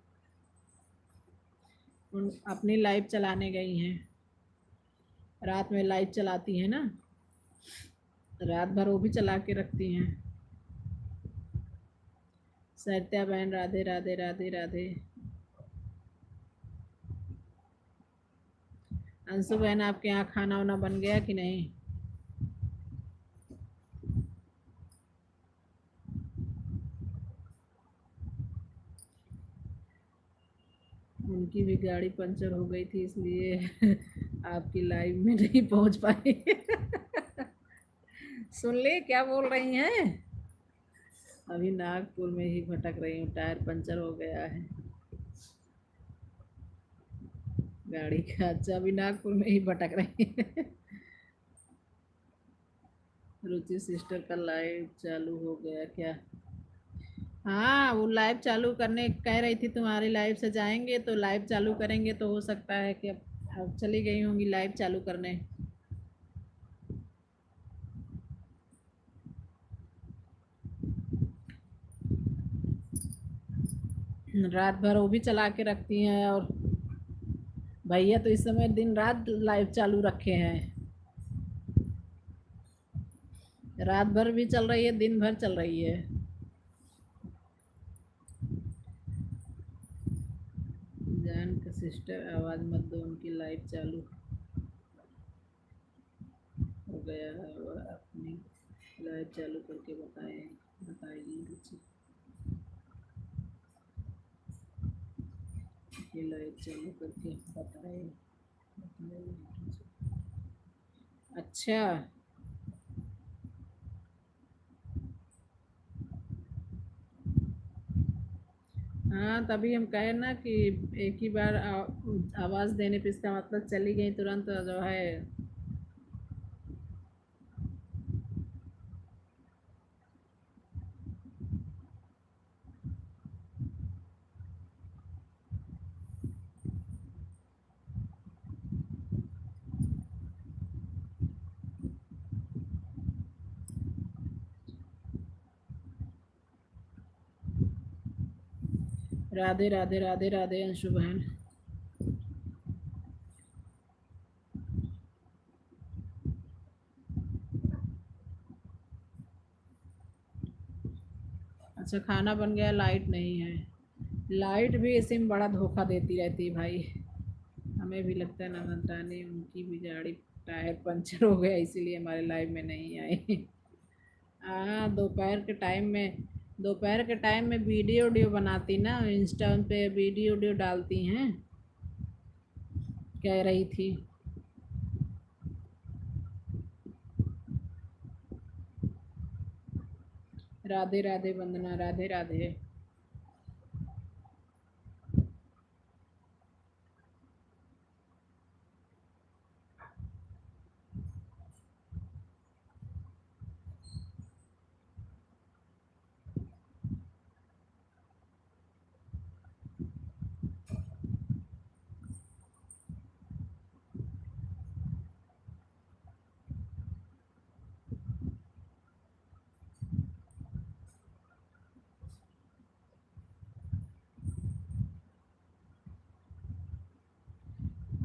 उन अपनी लाइव चलाने गई हैं, रात में लाइव चलाती हैं ना, रात भर वो भी चला के रखती हैं। सरिता बहन राधे राधे राधे राधे। अंशु बहन आपके यहाँ खाना वाना बन गया कि नहीं? उनकी भी गाड़ी पंचर हो गई थी, इसलिए आपकी लाइव में नहीं पहुंच पाई। सुन ले क्या बोल रही हैं। अभी नागपुर में ही भटक रही हूँ, टायर पंचर हो गया है गाड़ी का। अच्छा, अभी नागपुर में ही भटक रही है। रुचि सिस्टर का लाइव चालू हो गया क्या? हाँ, वो लाइव चालू करने कह रही थी, तुम्हारी लाइव से जाएंगे तो लाइव चालू करेंगे, तो हो सकता है कि अब चली गई होंगी लाइव चालू करने। रात भर वो भी चला के रखती हैं, और भैया तो इस समय दिन रात लाइव चालू रखे हैं। रात भर भी चल रही है, दिन भर चल रही है। जान का सिस्टर आवाज़ मत दो, उनकी लाइव चालू हो गया है, वह अपनी लाइव चालू करके बताएगी रुचि। ये लाइव चालू करके बताए। अच्छा, हाँ तभी हम कहे ना कि एक ही बार आवाज़ देने पे इसका मतलब चली गई तुरंत जो है। राधे राधे राधे राधे अंशु बहन। अच्छा, खाना बन गया, लाइट नहीं है। लाइट भी इसी में बड़ा धोखा देती रहती है भाई। हमें भी लगता है ना नहीं, उनकी भी गाड़ी टायर पंचर हो गया, इसीलिए हमारे लाइव में नहीं आई। हाँ, दोपहर के टाइम में वीडियो वीडियो बनाती ना, इंस्टा पे वीडियो वीडियो डालती हैं, कह रही थी। राधे राधे वंदना, राधे राधे।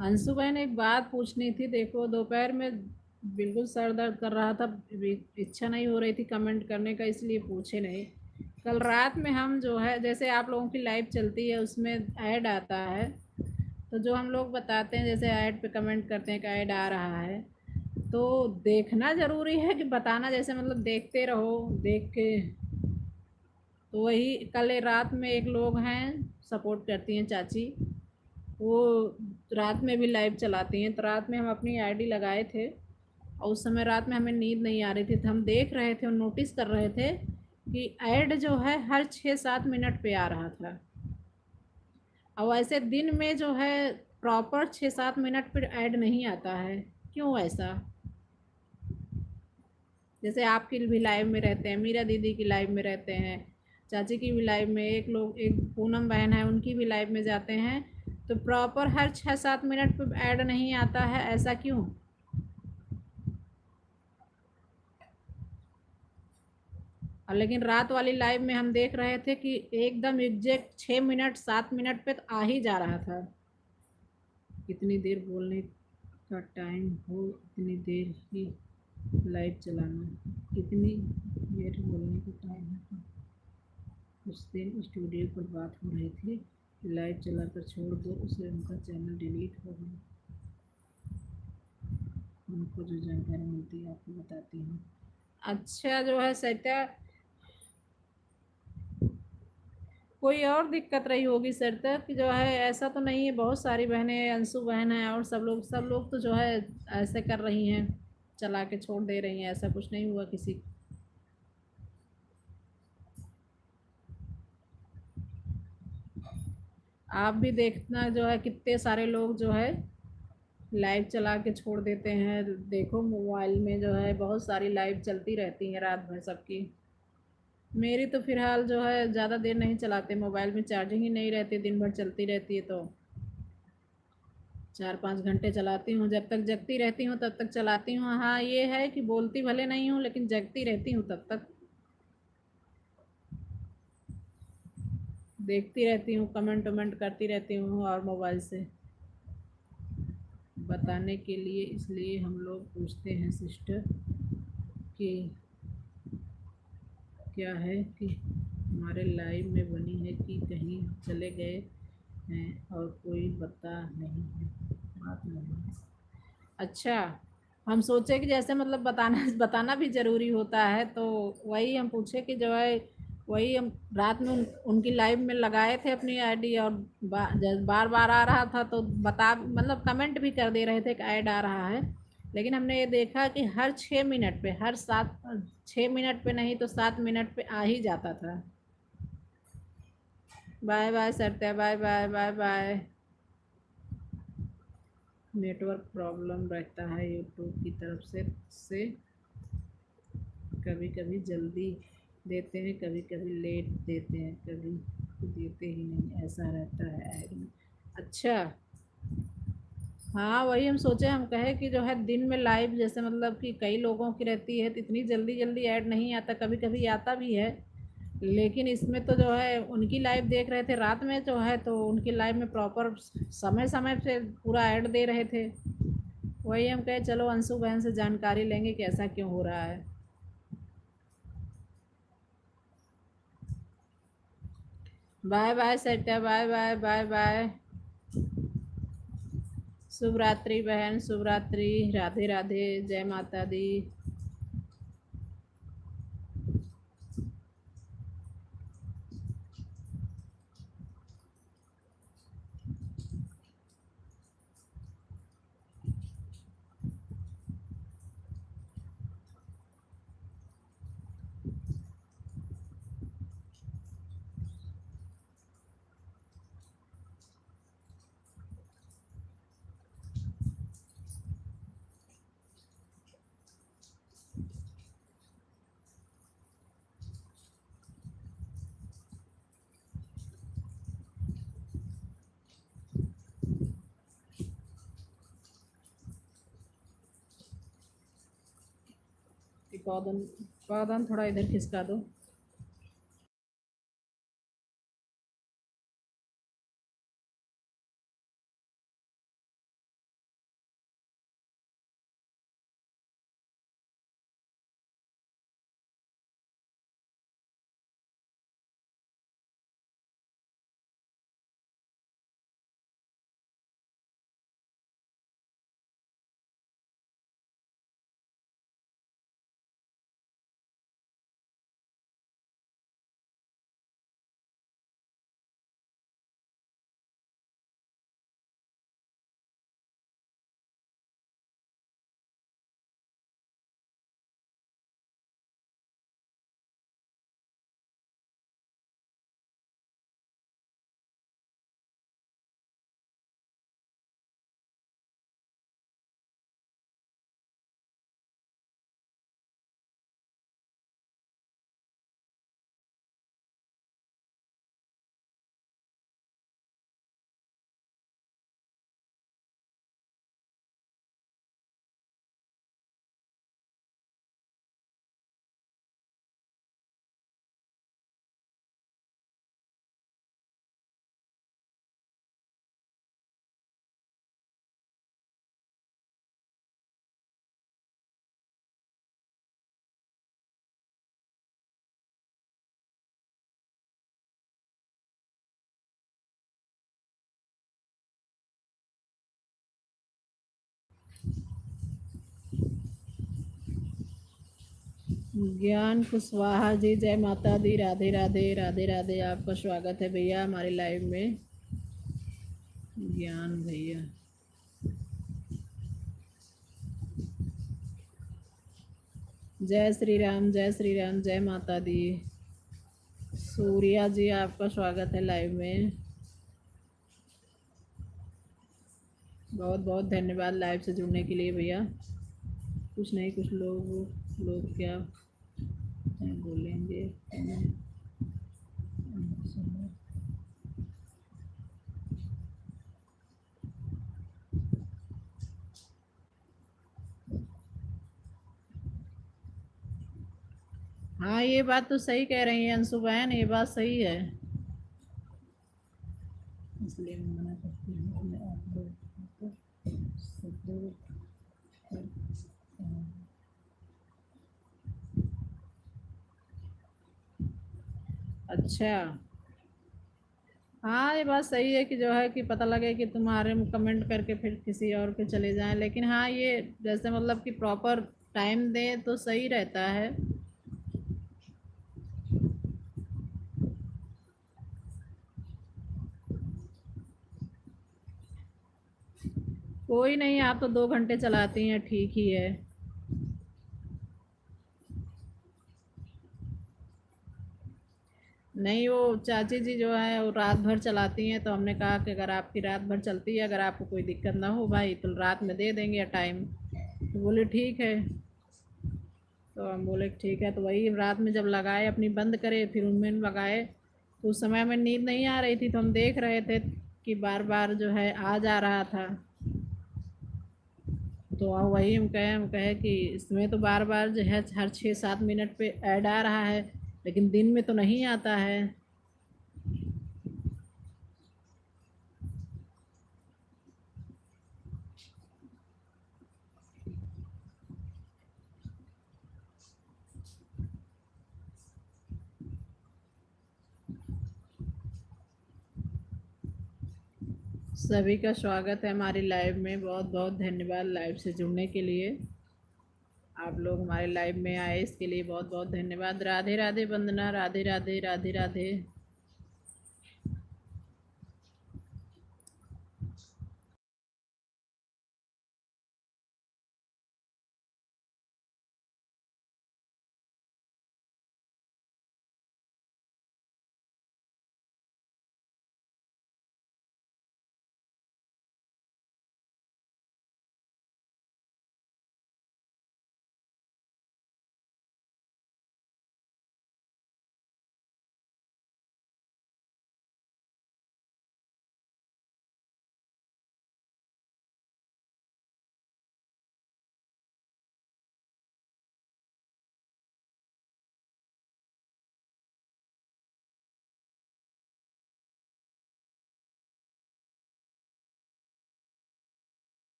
अंशु बहन, एक बात पूछनी थी। देखो, दोपहर में बिल्कुल सर दर्द कर रहा था, इच्छा नहीं हो रही थी कमेंट करने का, इसलिए पूछे नहीं। कल रात में हम जो है, जैसे आप लोगों की लाइव चलती है उसमें ऐड आता है, तो जो हम लोग बताते हैं, जैसे ऐड पे कमेंट करते हैं कि ऐड आ रहा है, तो देखना ज़रूरी है कि बताना, जैसे मतलब देखते रहो, देख के। तो वही कल रात में एक लोग हैं, सपोर्ट करती हैं चाची, वो रात में भी लाइव चलाती हैं, तो रात में हम अपनी आईडी लगाए थे, और उस समय रात में हमें नींद नहीं आ रही थी, तो हम देख रहे थे और नोटिस कर रहे थे कि ऐड जो है हर 6-7 मिनट पे आ रहा था, और ऐसे दिन में जो है प्रॉपर 6-7 मिनट पर ऐड नहीं आता है। क्यों ऐसा? जैसे आपकी भी लाइव में रहते हैं, मीरा दीदी की लाइव में रहते हैं, चाची की भी लाइव में, एक पूनम बहन है उनकी भी लाइव में जाते हैं, तो प्रॉपर हर 6-7 मिनट पे ऐड नहीं आता है, ऐसा क्यों? और लेकिन रात वाली लाइव में हम देख रहे थे कि एकदम एग्जैक्ट 6 मिनट 7 मिनट पे तो आ ही जा रहा था। कितनी देर बोलने का टाइम हो, इतनी देर ही लाइव चलाना। कितनी देर बोलने का टाइम है? उस दिन स्टूडियो पर बात हो रही थी, लाइव चलाकर छोड़ दो उसे, उनका चैनल डिलीट हो गया। उनको जो जानकारी मिलती है आपको बताती हूँ। अच्छा, जो है सैटा, कोई और दिक्कत रही होगी सर तक कि जो है, ऐसा तो नहीं है, बहुत सारी बहनें, अंशु बहन है और सब लोग तो जो है ऐसे कर रही हैं, चला के छोड़ दे रही हैं, ऐसा कुछ नहीं हुआ किसी। आप भी देखना जो है कितने सारे लोग जो है लाइव चला के छोड़ देते हैं। देखो मोबाइल में जो है बहुत सारी लाइव चलती रहती हैं रात भर सबकी। मेरी तो फिलहाल जो है ज़्यादा देर नहीं चलाते मोबाइल में, चार्जिंग ही नहीं रहती, दिन भर चलती रहती है, तो 4-5 घंटे चलाती हूँ, जब तक जगती रहती हूँ तब तक चलाती हूँ। हाँ ये है कि बोलती भले नहीं हूँ लेकिन जगती रहती हूँ तब तक, देखती रहती हूँ, कमेंट वमेंट करती रहती हूँ और मोबाइल से बताने के लिए। इसलिए हम लोग पूछते हैं सिस्टर कि क्या है कि हमारे लाइव में बनी है कि कहीं चले गए हैं और कोई बता नहीं है, बात नहीं। अच्छा, हम सोचे कि जैसे मतलब बताना बताना भी ज़रूरी होता है, तो वही हम पूछे कि जो है, वही हम रात में उनकी लाइव में लगाए थे अपनी आईडी, और बार बार आ रहा था तो बता मतलब कमेंट भी कर दे रहे थे कि ऐड आ रहा है, लेकिन हमने ये देखा कि हर 6 मिनट पे, हर 6 मिनट पे नहीं तो 7 मिनट पे आ ही जाता था। Bye bye Satya, bye bye bye bye. Network problem रहता है यूट्यूब की तरफ से कभी कभी जल्दी देते हैं, कभी कभी लेट देते हैं, कभी देते ही नहीं, ऐसा रहता है ऐड में। अच्छा, हाँ वही हम सोचे, हम कहे कि जो है दिन में लाइव जैसे मतलब कि कई लोगों की रहती है तो इतनी जल्दी जल्दी ऐड नहीं आता, कभी कभी आता भी है, लेकिन इसमें तो जो है उनकी लाइव देख रहे थे रात में जो है, तो उनकी लाइव में प्रॉपर समय समय से पूरा ऐड दे रहे थे। वही हम कहे चलो अंशु बहन से जानकारी लेंगे कि ऐसा क्यों हो रहा है। Bye bye Satya, bye bye bye bye. शुभ रात्रि बहन, शुभ रात्रि, राधे राधे, जय माता दी। पौधन पौधन थोड़ा इधर खिसका दो। ज्ञान कुशवाहा जी, जय माता दी, राधे राधे राधे राधे। आपका स्वागत है भैया हमारे लाइव में। ज्ञान भैया, जय श्री राम, जय श्री राम, जय माता दी। सूर्या जी, आपका स्वागत है लाइव में। बहुत बहुत धन्यवाद लाइव से जुड़ने के लिए भैया। कुछ नहीं, कुछ लोग क्या बोलेंगे। हाँ, ये बात तो सही कह रही हैं अंशु बहन, ये बात सही है। इसलिए मैं मना करती हूँ अपने आप लोग को सपोर्ट कर। अच्छा, हाँ ये बात सही है कि जो है कि पता लगे कि तुम्हारे में कमेंट करके फिर किसी और पे चले जाएं, लेकिन हाँ ये जैसे मतलब कि प्रॉपर टाइम दें तो सही रहता है। कोई नहीं, आप तो 2 घंटे चलाती हैं, ठीक ही है। नहीं, वो चाची जी जो है वो रात भर चलाती हैं, तो हमने कहा कि अगर आपकी रात भर चलती है, अगर आपको कोई दिक्कत ना हो भाई, तो रात में दे देंगे टाइम। तो बोले ठीक है। तो हम बोले ठीक है, तो वही रात में जब लगाए अपनी बंद करे फिर उनमें लगाए, तो उस समय हमें नींद नहीं आ रही थी, तो हम देख रहे थे कि बार बार जो है आ जा रहा था। तो वही हम कहे कि इसमें तो बार बार जो है हर 6-7 मिनट पे ऐड आ रहा है, लेकिन दिन में तो नहीं आता है। सभी का स्वागत है हमारी लाइव में। बहुत बहुत धन्यवाद लाइव से जुड़ने के लिए। आप लोग हमारे लाइव में आए इसके लिए बहुत बहुत धन्यवाद। राधे राधे वंदना, राधे राधे राधे राधे।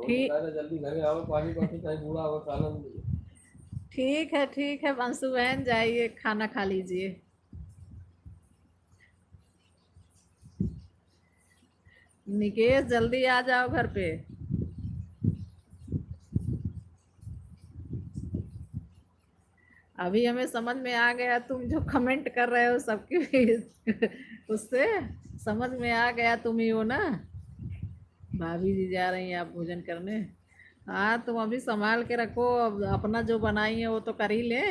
ठीक, जल्दी घर आओ, पानी पड़ती चाहे बूढ़ा हो खाना नहीं। ठीक है अंशु बहन, जाइए खाना खा लीजिए। निकेश जल्दी आ जाओ घर पे। अभी हमें समझ में आ गया, तुम जो कमेंट कर रहे हो सबके उससे समझ में आ गया तुम ही हो ना। भाभी जी जा रही हैं आप भोजन करने। हाँ, तुम अभी संभाल के रखो, अब अपना जो बनाई है वो तो कर ही ले।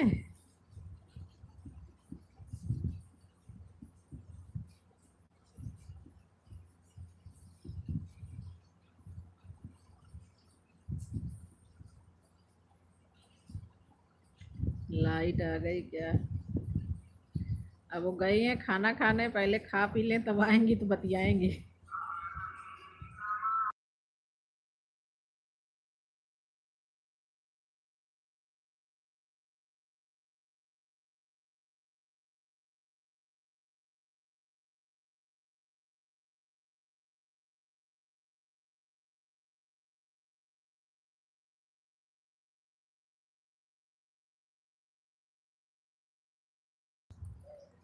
लाइट आ गई क्या? अब वो गई हैं खाना खाने, पहले खा पी लें तब आएंगी तो बतियाएंगी।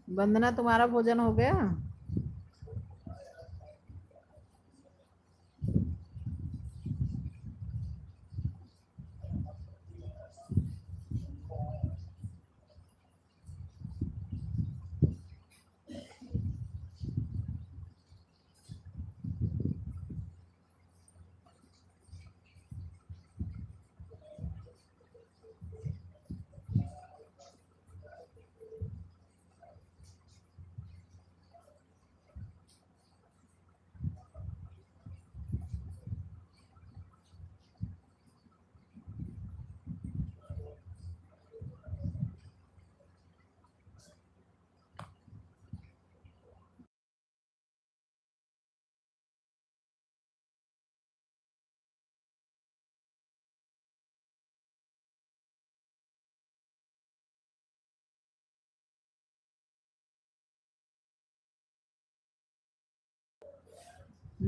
वंदना तुम्हारा भोजन हो गया?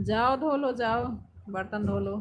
जाओ धो लो, जाओ बर्तन धो लो।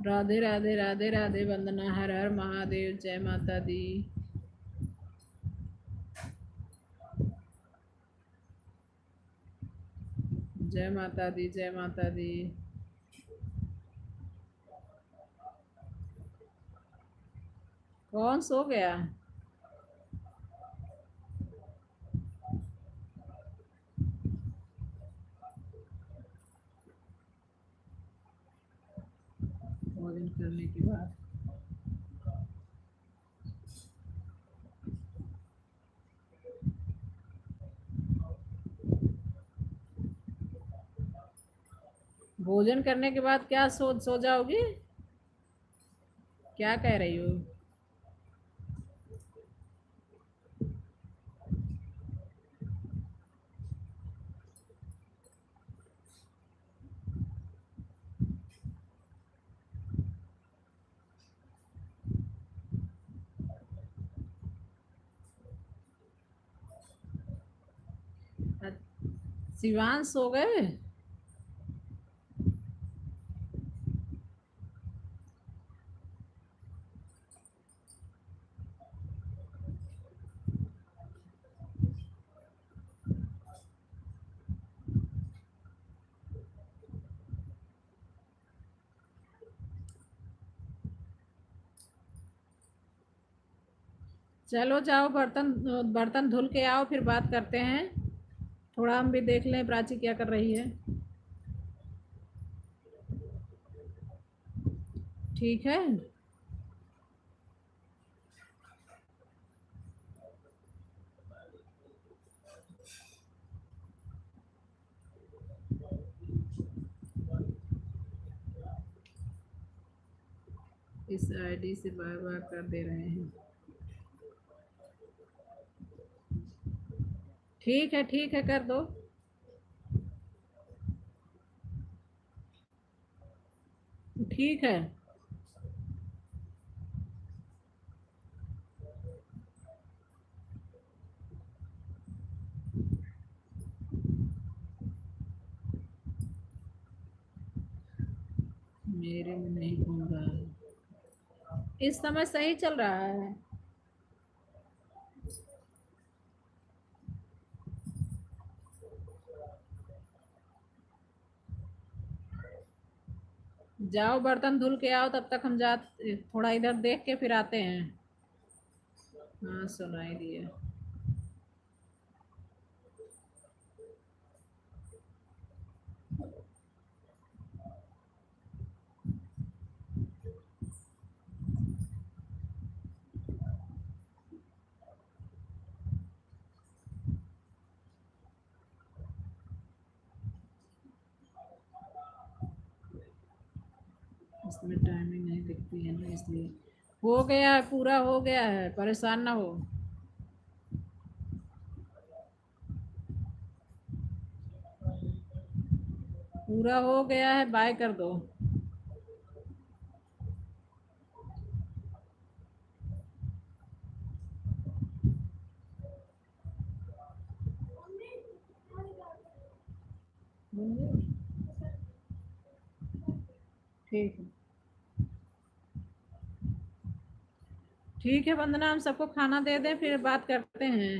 राधे राधे राधे राधे वंदना, हर हर महादेव, जय माता दी। जय माता दी, जय माता दी। कौन सो गया? भोजन करने के बाद भोजन करने के बाद क्या सो जाओगी? क्या कह रही हो? शिवांश सो गए? चलो जाओ, बर्तन बर्तन धुल के आओ, फिर बात करते हैं। थोड़ा हम भी देख लें प्राची क्या कर रही है। ठीक है। इस आईडी से बार बार कर दे रहे हैं। ठीक है, कर दो। ठीक है। मेरे में नहीं घूम रहा है, इस समय सही चल रहा है। जाओ बर्तन धुल के आओ, तब तक हम जा, थोड़ा इधर देख के फिर आते हैं। हाँ सुनाई दिया। इसमें टाइमिंग नहीं दिखती है ना, इसलिए। हो गया है, पूरा हो गया है, परेशान ना हो। पूरा हो गया है, बाय कर दो। ठीक है। ठीक है वंदना, हम सबको खाना दे दें, फिर बात करते हैं।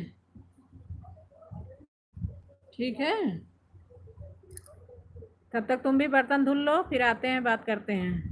ठीक है। तब तक तुम भी बर्तन धुल लो, फिर आते हैं, बात करते हैं।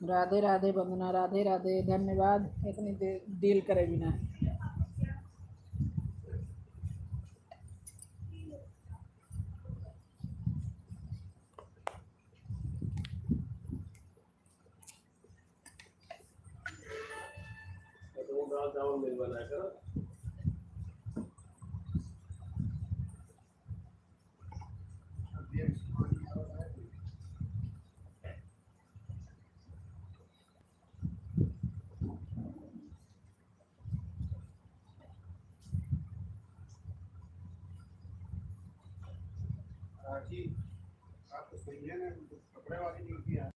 राधे राधे वंदना, राधे राधे, धन्यवाद इतनी डील करे बिना। तो दाल चावल नहीं बनाया करो। जी आप तो सही है ना, कपड़े वाली नहीं किया।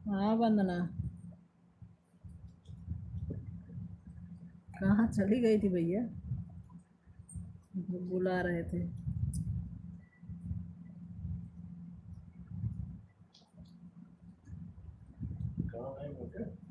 हाँ वंदना, कहाँ चली गई थी भैया? बुला रहे थे। कहाँ है बेटा?